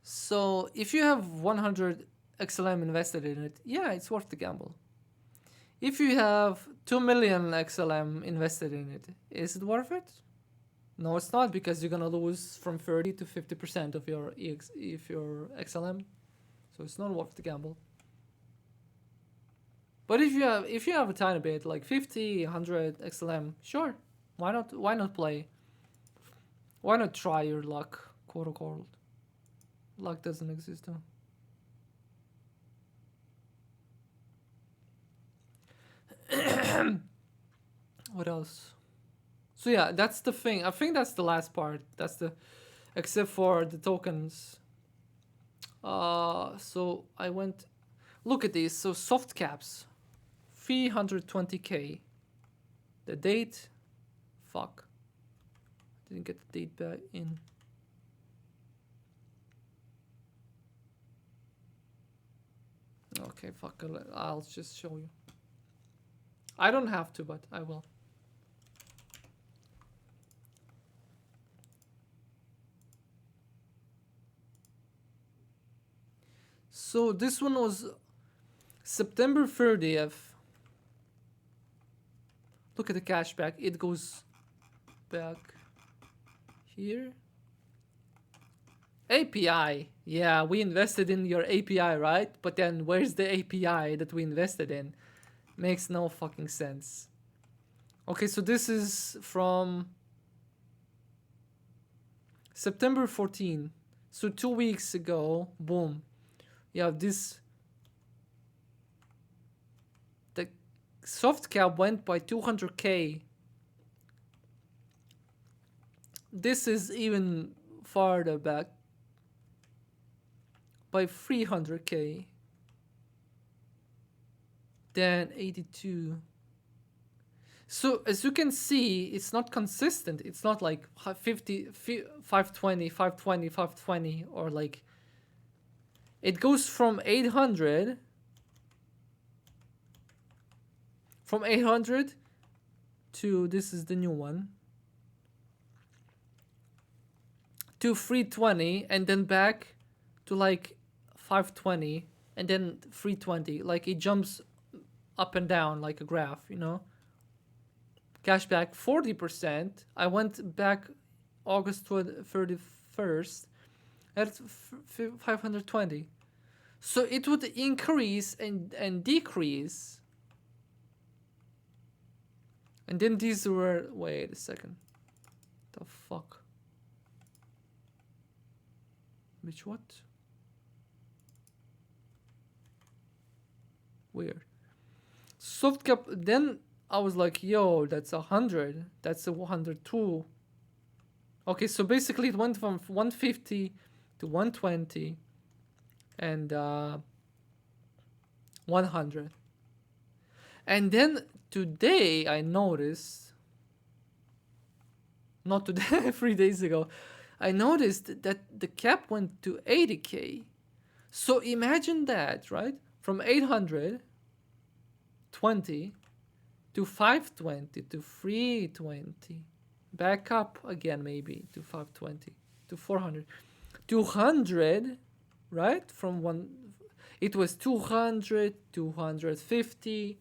So if you have 100 XLM invested in it, yeah, it's worth the gamble. If you have 2 million XLM invested in it, is it worth it? No, it's not, because you're gonna lose from 30 to 50% of your XLM. So it's not worth the gamble. But if you have a tiny bit, like 50, 100 XLM, sure. Why not play? Why not try your luck, quote unquote? Luck doesn't exist though. What else? So yeah, that's the thing. I think that's the last part. Except for the tokens. So I went, look at these. So soft caps, 320k. The date, fuck. Didn't get the date back in. Okay, fuck. I'll just show you. I don't have to, but I will. So this one was September 30th. Look at the cashback. It goes back here. API. Yeah, we invested in your API, right? But then where's the API that we invested in? Makes no fucking sense. Okay, so this is from September 14. So 2 weeks ago, boom. You have this. The soft cap went by 200k. This is even farther back by 300k. Then 82. So as you can see, it's not consistent. It's not like 50, 520, 520, 520, or like it goes from 800 to, this is the new one, to 320, and then back to like 520, and then 320. Like it jumps up and down like a graph, you know. Cashback 40%. I went back August 31st at 520. So it would increase and decrease. And then these were, wait a second. The fuck? Which what? Weird. Soft cap, then I was like, yo, that's 100. That's a 102. Okay, so basically it went from 150 to 120 and 100. And then today I noticed, not today, 3 days ago, I noticed that the cap went to 80k. So imagine that, right? From 800 20 to 520 to 320, back up again maybe to 520 to 400, 200, right? From one, it was 200, 250,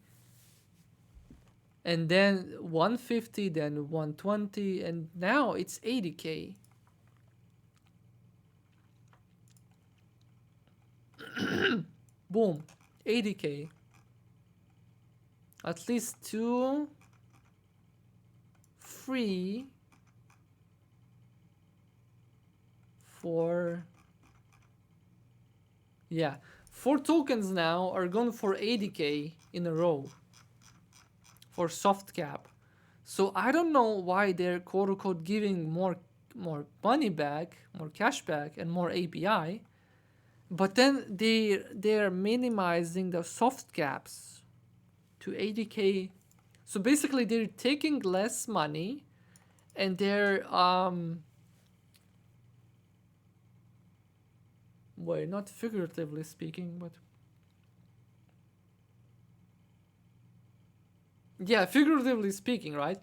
and then 150, then 120, and now it's 80k. Boom, 80k. At least 2, 3, 4. Yeah, 4 tokens now are going for 80k in a row for soft cap. So I don't know why they're quote unquote giving more money back, more cash back, and more API, but then they're minimizing the soft caps to 80k. So basically they're taking less money and they're well, not figuratively speaking, but yeah, figuratively speaking, right?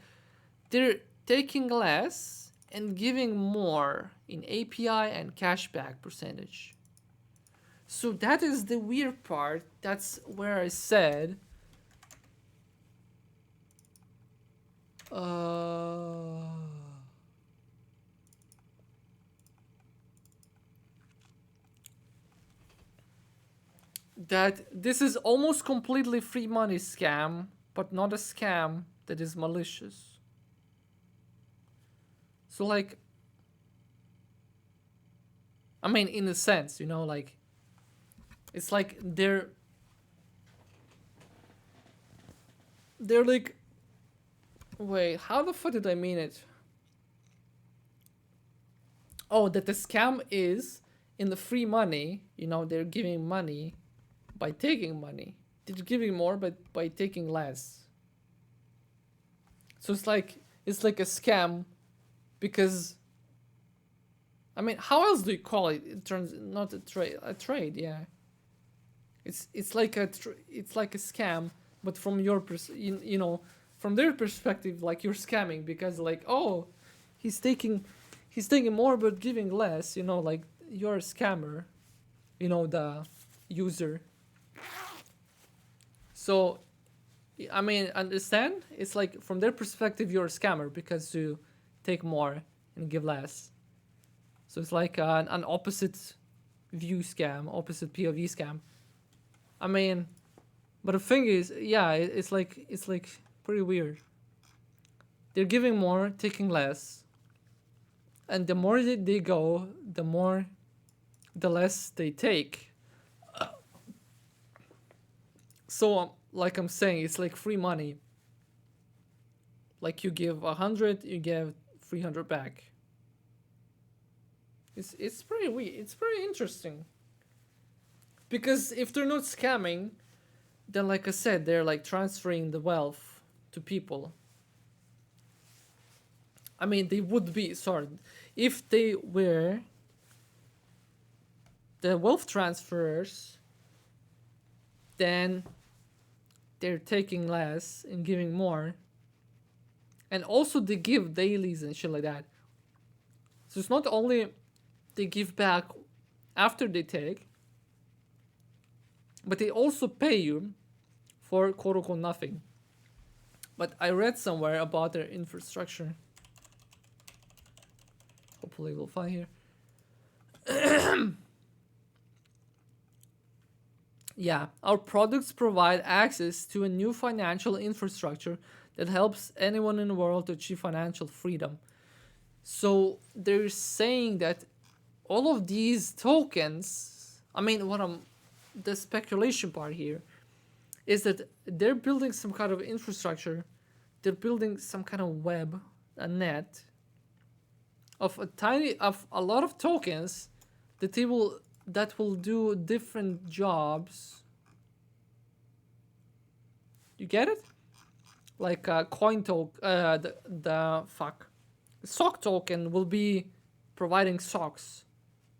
They're taking less and giving more in API and cashback percentage. So that is the weird part. That's where I said that this is almost completely free money scam, but not a scam that is malicious. So like, I mean, in a sense, you know, like, it's like they're like, wait, how the fuck did I mean it? Oh, that the scam is in the free money, you know, they're giving money by taking money. They're giving more but by taking less. So it's like a scam because, I mean, how else do you call it? It turns not a trade, yeah. It's like a scam, but from your you know, from their perspective, like you're scamming because like, oh, he's taking more but giving less, you know, like you're a scammer, you know, the user. So, I mean, understand? It's like from their perspective, you're a scammer because you take more and give less. So it's like an opposite view scam, opposite POV scam. I mean, but the thing is, yeah, it's like pretty weird. They're giving more, taking less, and the more they go, the less they take. So, like I'm saying, it's like free money. Like you give 100, you give 300 back. It's pretty weird. It's pretty interesting. Because if they're not scamming, then like I said, they're like transferring the wealth to people. I mean, they would be, sorry, if they were the wealth transferers, then they're taking less and giving more. And also they give dailies and shit like that. So it's not only they give back after they take, but they also pay you for quote unquote nothing. But I read somewhere about their infrastructure. Hopefully we'll find here. Yeah, our products provide access to a new financial infrastructure that helps anyone in the world to achieve financial freedom. So they're saying that all of these tokens, I mean, the speculation part here is that they're building some kind of infrastructure, they're building some kind of web, a net of a lot of tokens that will do different jobs. You get it? Like coin token, the sock token will be providing socks.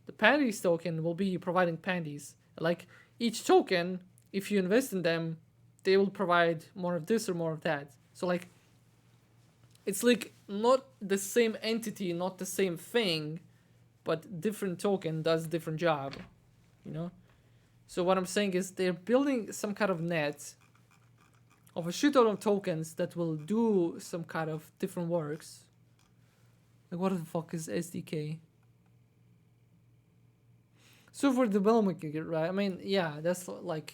The panties token will be providing panties. Like each token, if you invest in them, they will provide more of this or more of that. So like it's like not the same entity, not the same thing, but different token does different job, you know? So what I'm saying is they're building some kind of net of a shitload of tokens that will do some kind of different works. Like what the fuck is SDK? So for development, right? I mean, yeah, that's like,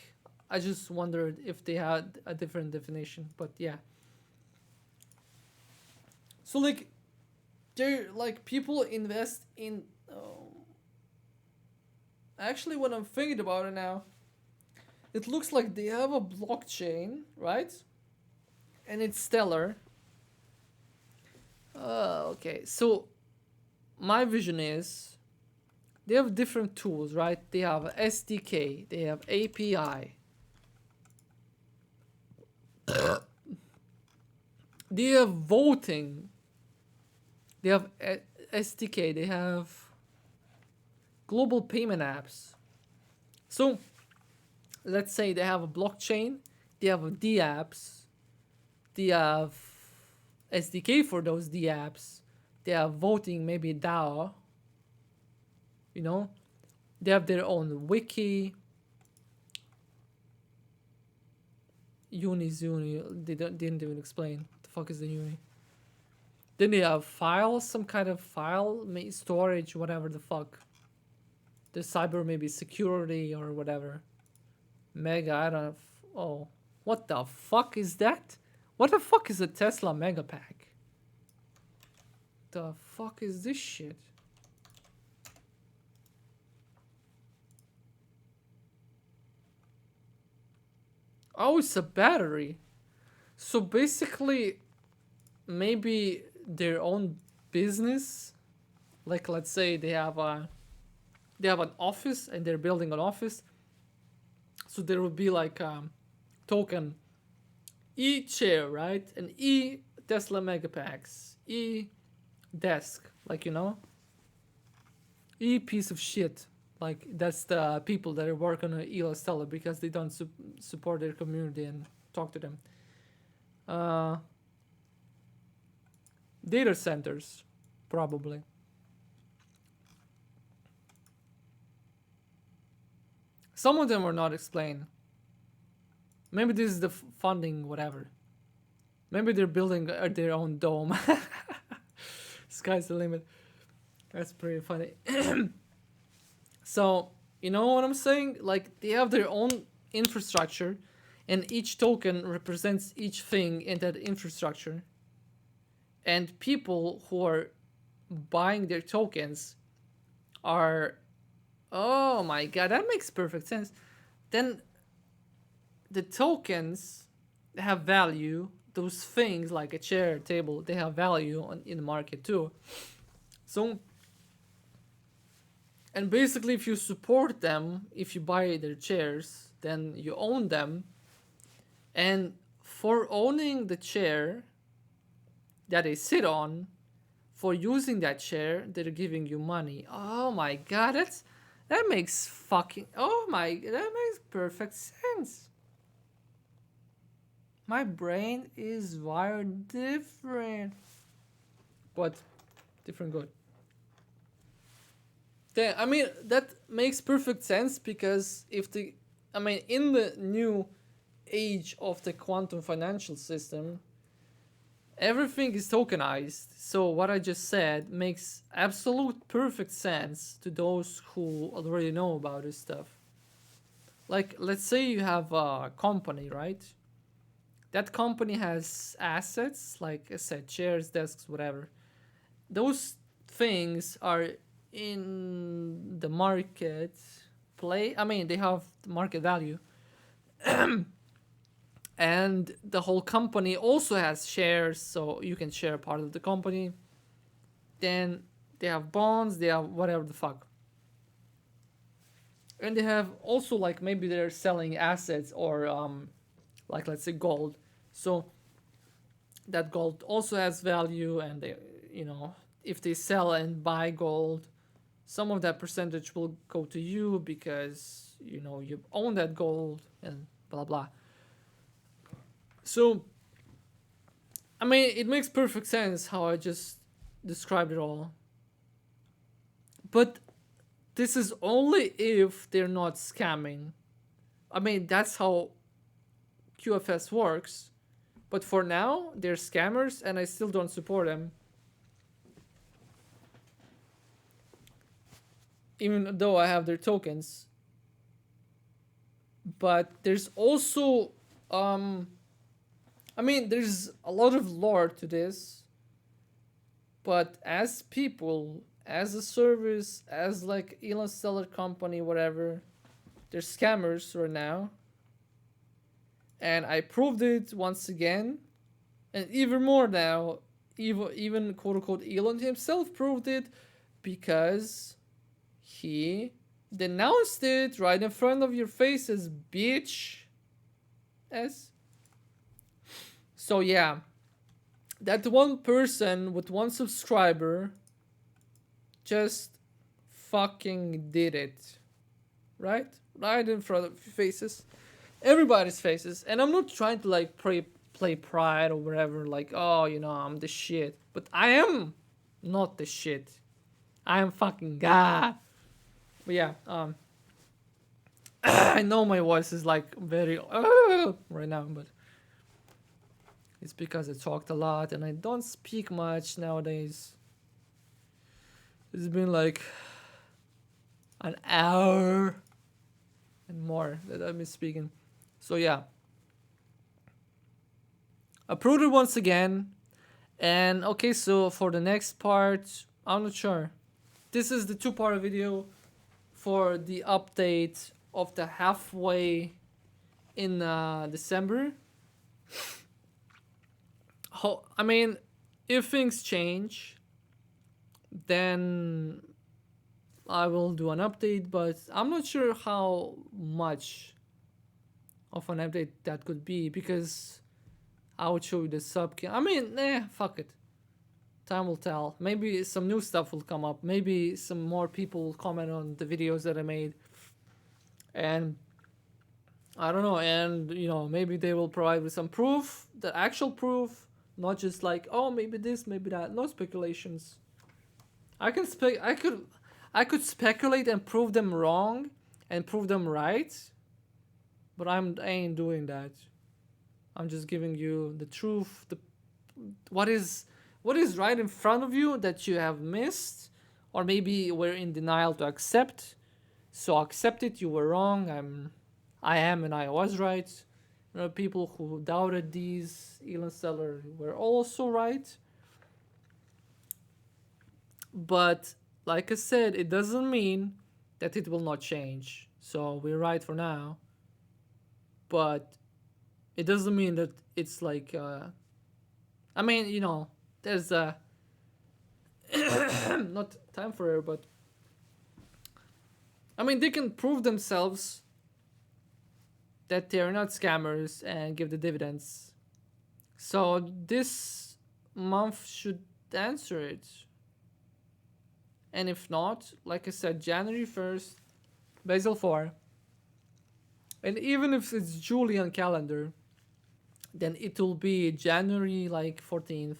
I just wondered if they had a different definition, but yeah. So like, they're like people invest in. Actually, when I'm thinking about it now, it looks like they have a blockchain, right? And it's Stellar. Okay, so my vision is they have different tools, right? They have SDK, they have API, they have voting, they have SDK, they have global payment apps. So let's say they have a blockchain, they have a D apps, they have SDK for those D apps, they have voting, maybe DAO, you know, they have their own wiki. Uni's uni, they didn't even explain what the fuck is the uni. Then they have files, some kind of file storage, whatever the fuck. The cyber maybe security or whatever. Mega, I don't know. Oh, what the fuck is that? What the fuck is a Tesla Mega Pack? The fuck is this shit? Oh, it's a battery. So basically, maybe their own business. Like let's say they have an office and they're building an office. So there will be like token E chair, right? And E Tesla Megapacks, E desk, like you know. E piece of shit. Like that's the people that are working on ElonStellar because they don't support their community and talk to them. Data centers, probably. Some of them are not explained. Maybe this is the funding, whatever. Maybe they're building their own dome. Sky's the limit. That's pretty funny. So, you know what I'm saying? Like, they have their own infrastructure, and each token represents each thing in that infrastructure. And people who are buying their tokens are. Oh my god, that makes perfect sense. Then the tokens have value. Those things like a chair, table, they have value in the market too. So, and basically, if you support them, if you buy their chairs, then you own them. And for owning the chair that they sit on, for using that chair, they're giving you money. Oh my god, that makes fucking. That makes perfect sense. My brain is wired different. But different good. I mean, that makes perfect sense because in the new age of the quantum financial system, everything is tokenized. So what I just said makes absolute perfect sense to those who already know about this stuff. Like, let's say you have a company, right? That company has assets, like I said, chairs, desks, whatever. Those things are in the market they have market value. And the whole company also has shares, so you can share part of the company. Then they have bonds, they have whatever the fuck. And they have also, like, maybe they're selling assets or like, let's say, gold. So that gold also has value, and they, if they sell and buy gold, some of that percentage will go to you because you own that gold and blah blah. So, I mean, it makes perfect sense how I just described it all. But this is only if they're not scamming. I mean, that's how QFS works. But for now, they're scammers and I still don't support them. Even though I have their tokens. But there's also, I mean, there's a lot of lore to this. But as people, as a service, as like ElonStellar company, whatever, they're scammers right now. And I proved it once again. And even more now, even quote unquote Elon himself proved it because he denounced it right in front of your faces, bitch. Yes. So yeah, that one person with one subscriber just fucking did it. Right? Right in front of your faces. Everybody's faces. And I'm not trying to like play pride or whatever, like, oh, you know, I'm the shit. But I am not the shit. I am fucking God. But yeah, I know my voice is like very right now, but it's because I talked a lot and I don't speak much nowadays. It's been like an hour and more that I've been speaking. So yeah. Approved it once again. And okay, so for the next part, I'm not sure. This is the two-part video for the update of the halfway in December. I mean, if things change, then I will do an update, but I'm not sure how much of an update that could be because I would show you the sub. I mean, fuck it. Time will tell. Maybe some new stuff will come up. Maybe some more people will comment on the videos that I made. And I don't know. And, you know, maybe they will provide with some proof, the actual proof, not just like, oh, maybe this, maybe that. No speculations. I could speculate and prove them wrong and prove them right. But I ain't doing that. I'm just giving you the truth, what is right in front of you that you have missed, or maybe we're in denial to accept. So accept it. You were wrong. I am, and I was right. You know, people who doubted these ElonStellar were also right. But like I said, it doesn't mean that it will not change. So we're right for now. But it doesn't mean that it's like, I mean, you know, there's not time for it, but I mean, they can prove themselves that they're not scammers and give the dividends. So this month should answer it. And if not, like I said, January 1st, Basel 4. And even if it's Julian calendar, then it will be January like 14th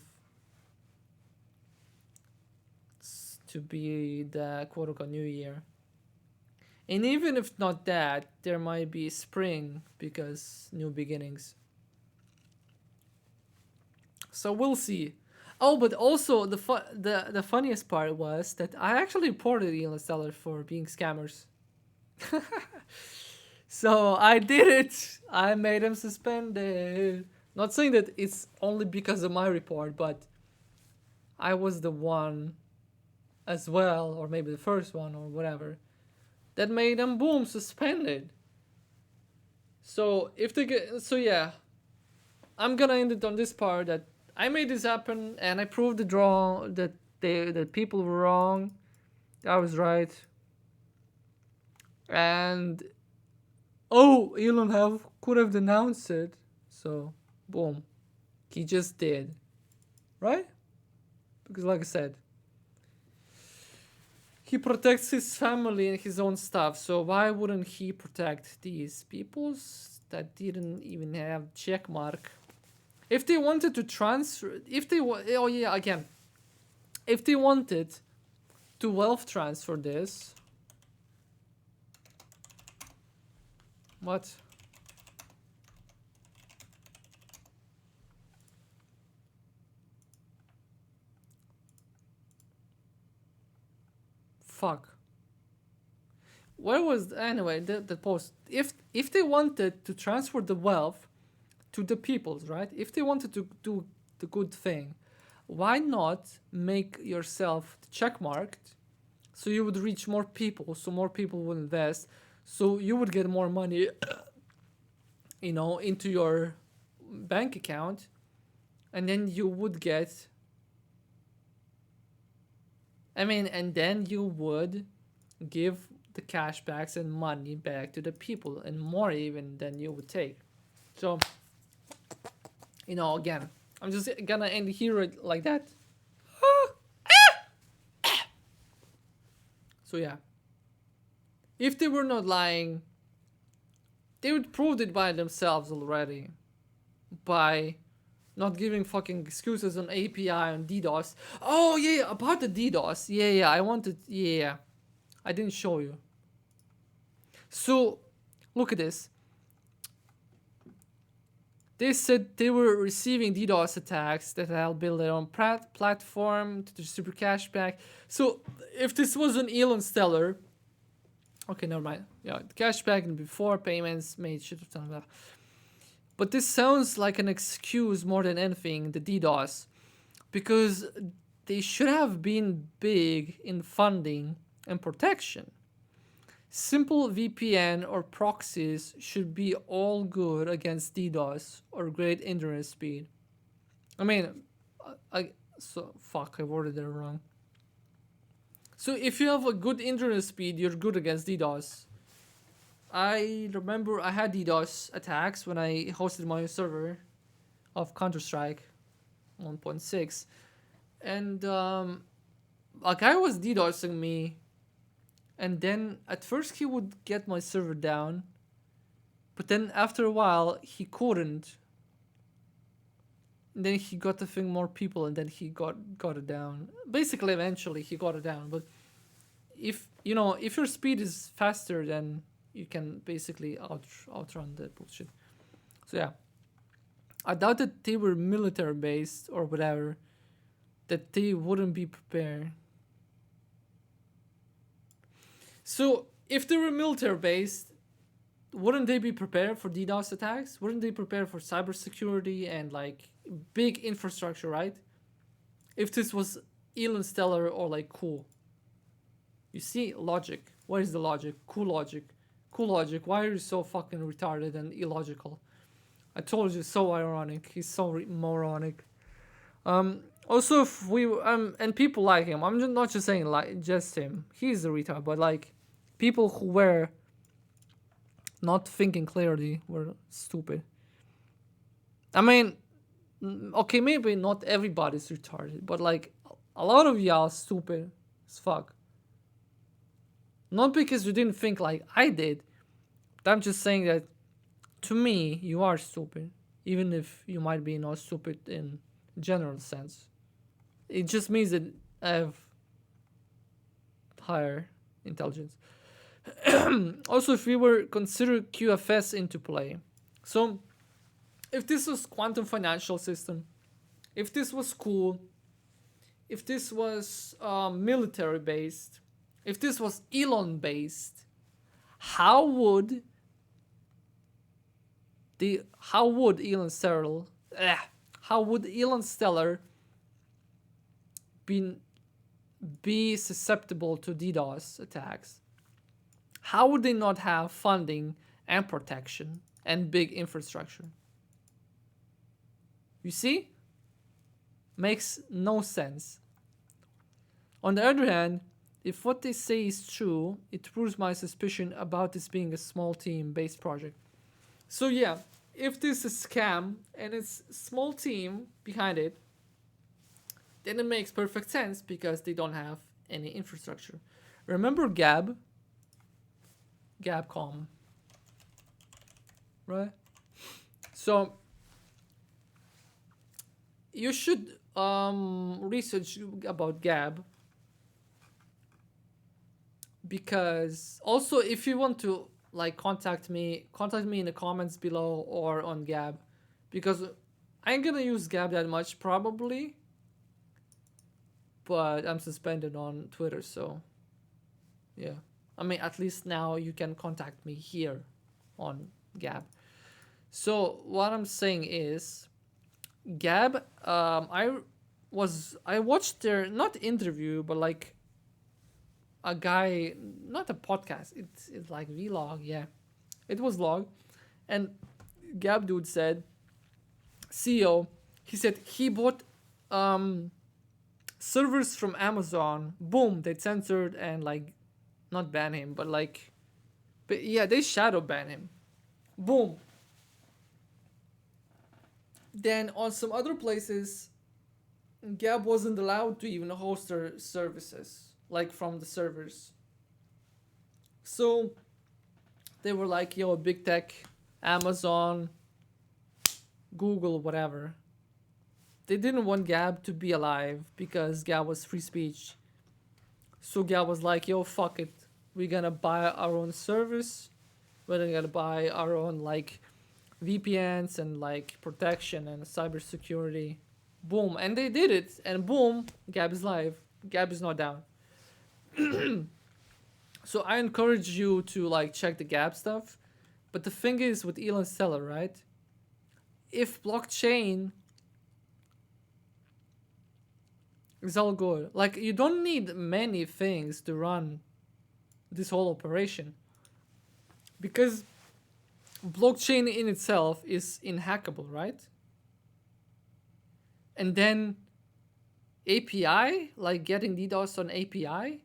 to be the quote-unquote New Year. And even if not that, there might be spring because new beginnings. So we'll see. Oh, but also the funniest part was that I actually reported ElonStellar for being scammers. So I did it. I made him suspended. Not saying that it's only because of my report, but I was the one as well, or maybe the first one or whatever, that made them boom suspended. So if they get, so yeah, I'm gonna end it on this part that I made this happen and I proved it wrong, that people were wrong, I was right, and Elon could have denounced it, so boom, he just did, right? Because like I said, he protects his family and his own stuff, so why wouldn't he protect these peoples that didn't even have check mark If they wanted to transfer, if they oh yeah, again, if they wanted to wealth transfer this, what? Fuck. Where was anyway the post? If they wanted to transfer the wealth to the peoples, right? If they wanted to do the good thing, why not make yourself checkmarked so you would reach more people, so more people would invest, so you would get more money, you know, into your bank account, and then you would get. I mean, and then you would give the cashbacks and money back to the people, and more even than you would take. So, you know, again, I'm just gonna end here like that. So yeah, if they were not lying, they would prove it by themselves already, by not giving fucking excuses on API on DDoS. Oh yeah, about the DDoS. Yeah, I wanted. Yeah, I didn't show you. So, look at this. They said they were receiving DDoS attacks that helped build their own platform to distribute cashback. So, if this was an ElonStellar, okay, never mind. Yeah, cashback and before payments made shit of time. But this sounds like an excuse more than anything, the DDoS, because they should have been big in funding and protection. Simple VPN or proxies should be all good against DDoS or great internet speed. I mean, I worded it wrong. So if you have a good internet speed, you're good against DDoS. I remember I had DDoS attacks when I hosted my own server of Counter-Strike 1.6, and a guy was DDoSing me. And then at first he would get my server down, but then after a while he couldn't. And then he got to think more people, and then he got it down. Basically, eventually he got it down. But if you know, if your speed is faster, then you can basically outrun that bullshit. So yeah, I doubt that they were military based or whatever, that they wouldn't be prepared. So, if they were military based, wouldn't they be prepared for DDoS attacks? Wouldn't they prepare for cybersecurity and like big infrastructure, right? If this was ElonStellar or like cool. You see, logic. What is the logic? Cool logic. Cool logic. Why are you so fucking retarded and illogical? I told you, so ironic. He's so moronic. Also, if we and people like him. I'm not just saying like just him. He's a retard, but like people who were not thinking clearly were stupid. I mean, okay, maybe not everybody's retarded, but like a lot of y'all stupid as fuck. Not because you didn't think like I did, but I'm just saying that to me you are stupid, even if you might be not stupid in general sense. It just means that I have higher intelligence. Also, if we were consider QFS into play, so if this was quantum financial system, if this was cool, if this was military based, if this was Elon based, how would ElonStellar be susceptible to DDoS attacks? How would they not have funding and protection and big infrastructure? You see? Makes no sense. On the other hand, if what they say is true, it proves my suspicion about this being a small team-based project. So yeah, if this is a scam and it's a small team behind it, then it makes perfect sense because they don't have any infrastructure. Remember Gabcom, right? So you should research about Gab, because also if you want to like contact me in the comments below or on Gab, because I ain't gonna use Gab that much probably, but I'm suspended on Twitter, so yeah. I mean, at least now you can contact me here on Gab. So what I'm saying is, Gab, I watched their not interview, but like a guy, not a podcast. It's like vlog, yeah. It was vlog, and Gab dude said, CEO, he said he bought servers from Amazon. Boom, they censored and like not ban him, but like, but yeah, they shadow ban him. Boom. Then on some other places, Gab wasn't allowed to even host their services, like from the servers. So they were like, yo, big tech, Amazon, Google, whatever. They didn't want Gab to be alive because Gab was free speech. So Gab was like, yo, fuck it. We're gonna buy our own service. We're gonna buy our own like VPNs and like protection and cybersecurity. Boom. And they did it. And boom, Gab is live. Gab is not down. So I encourage you to like check the Gab stuff. But the thing is with ElonStellar, right? If blockchain is all good, like you don't need many things to run this whole operation. Because blockchain in itself is inhackable, right? And then API, like getting DDoS on API,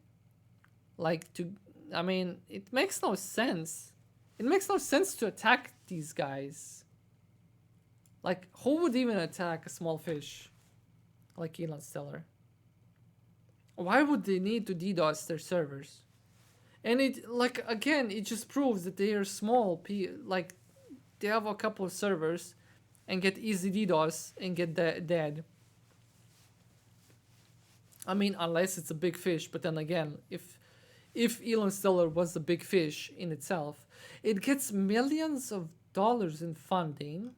like to, I mean, it makes no sense. It makes no sense to attack these guys. Like, who would even attack a small fish like ElonStellar? Why would they need to DDoS their servers? And it, like, again, it just proves that they are small. Like, they have a couple of servers and get easy DDoS and get dead. I mean, unless it's a big fish, but then again, if ElonStellar was a big fish in itself, it gets millions of dollars in funding,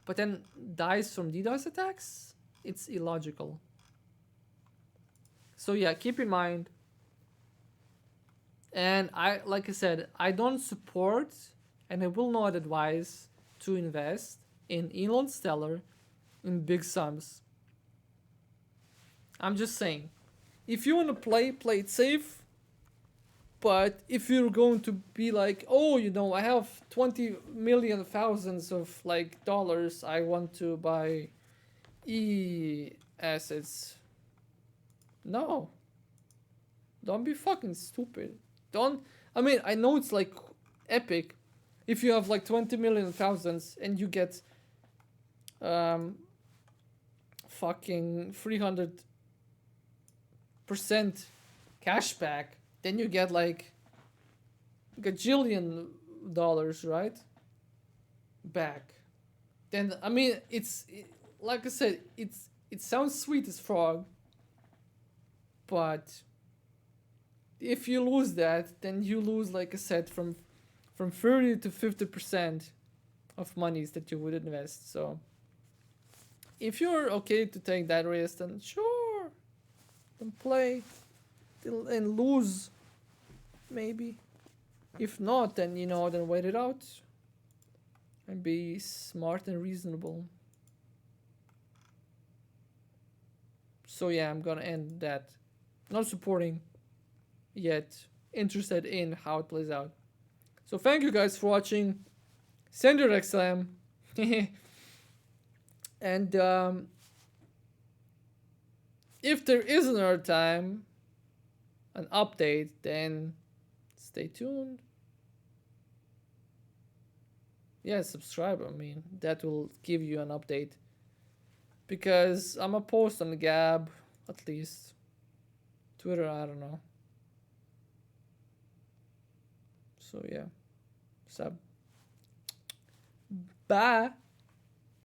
but then dies from DDoS attacks. It's illogical. So yeah, keep in mind. And like I said, I don't support and I will not advise to invest in ElonStellar in big sums. I'm just saying, if you want to play it safe. But if you're going to be like, oh, you know, I have 20 million thousands of like dollars, I want to buy assets. No. Don't be fucking stupid. Don't. I mean, I know it's like epic. If you have like 20 million thousands and you get fucking 300% cashback, then you get like gajillion dollars, right? Back. Then I mean, like I said, it sounds sweet as frog, but if you lose that, then you lose, like I said, from 30 to 50% of monies that you would invest. So if you're okay to take that risk, then sure, then play and lose, maybe. If not, then then wait it out and be smart and reasonable. So yeah, I'm gonna end that. Not supporting yet, interested in how it plays out. So thank you guys for watching. Send your XLM. And if there is another time, an update, then stay tuned. Yeah, subscribe. I mean, that will give you an update. Because I'm a post on Gab, at least. Twitter, I don't know. So yeah. Sub. Bye.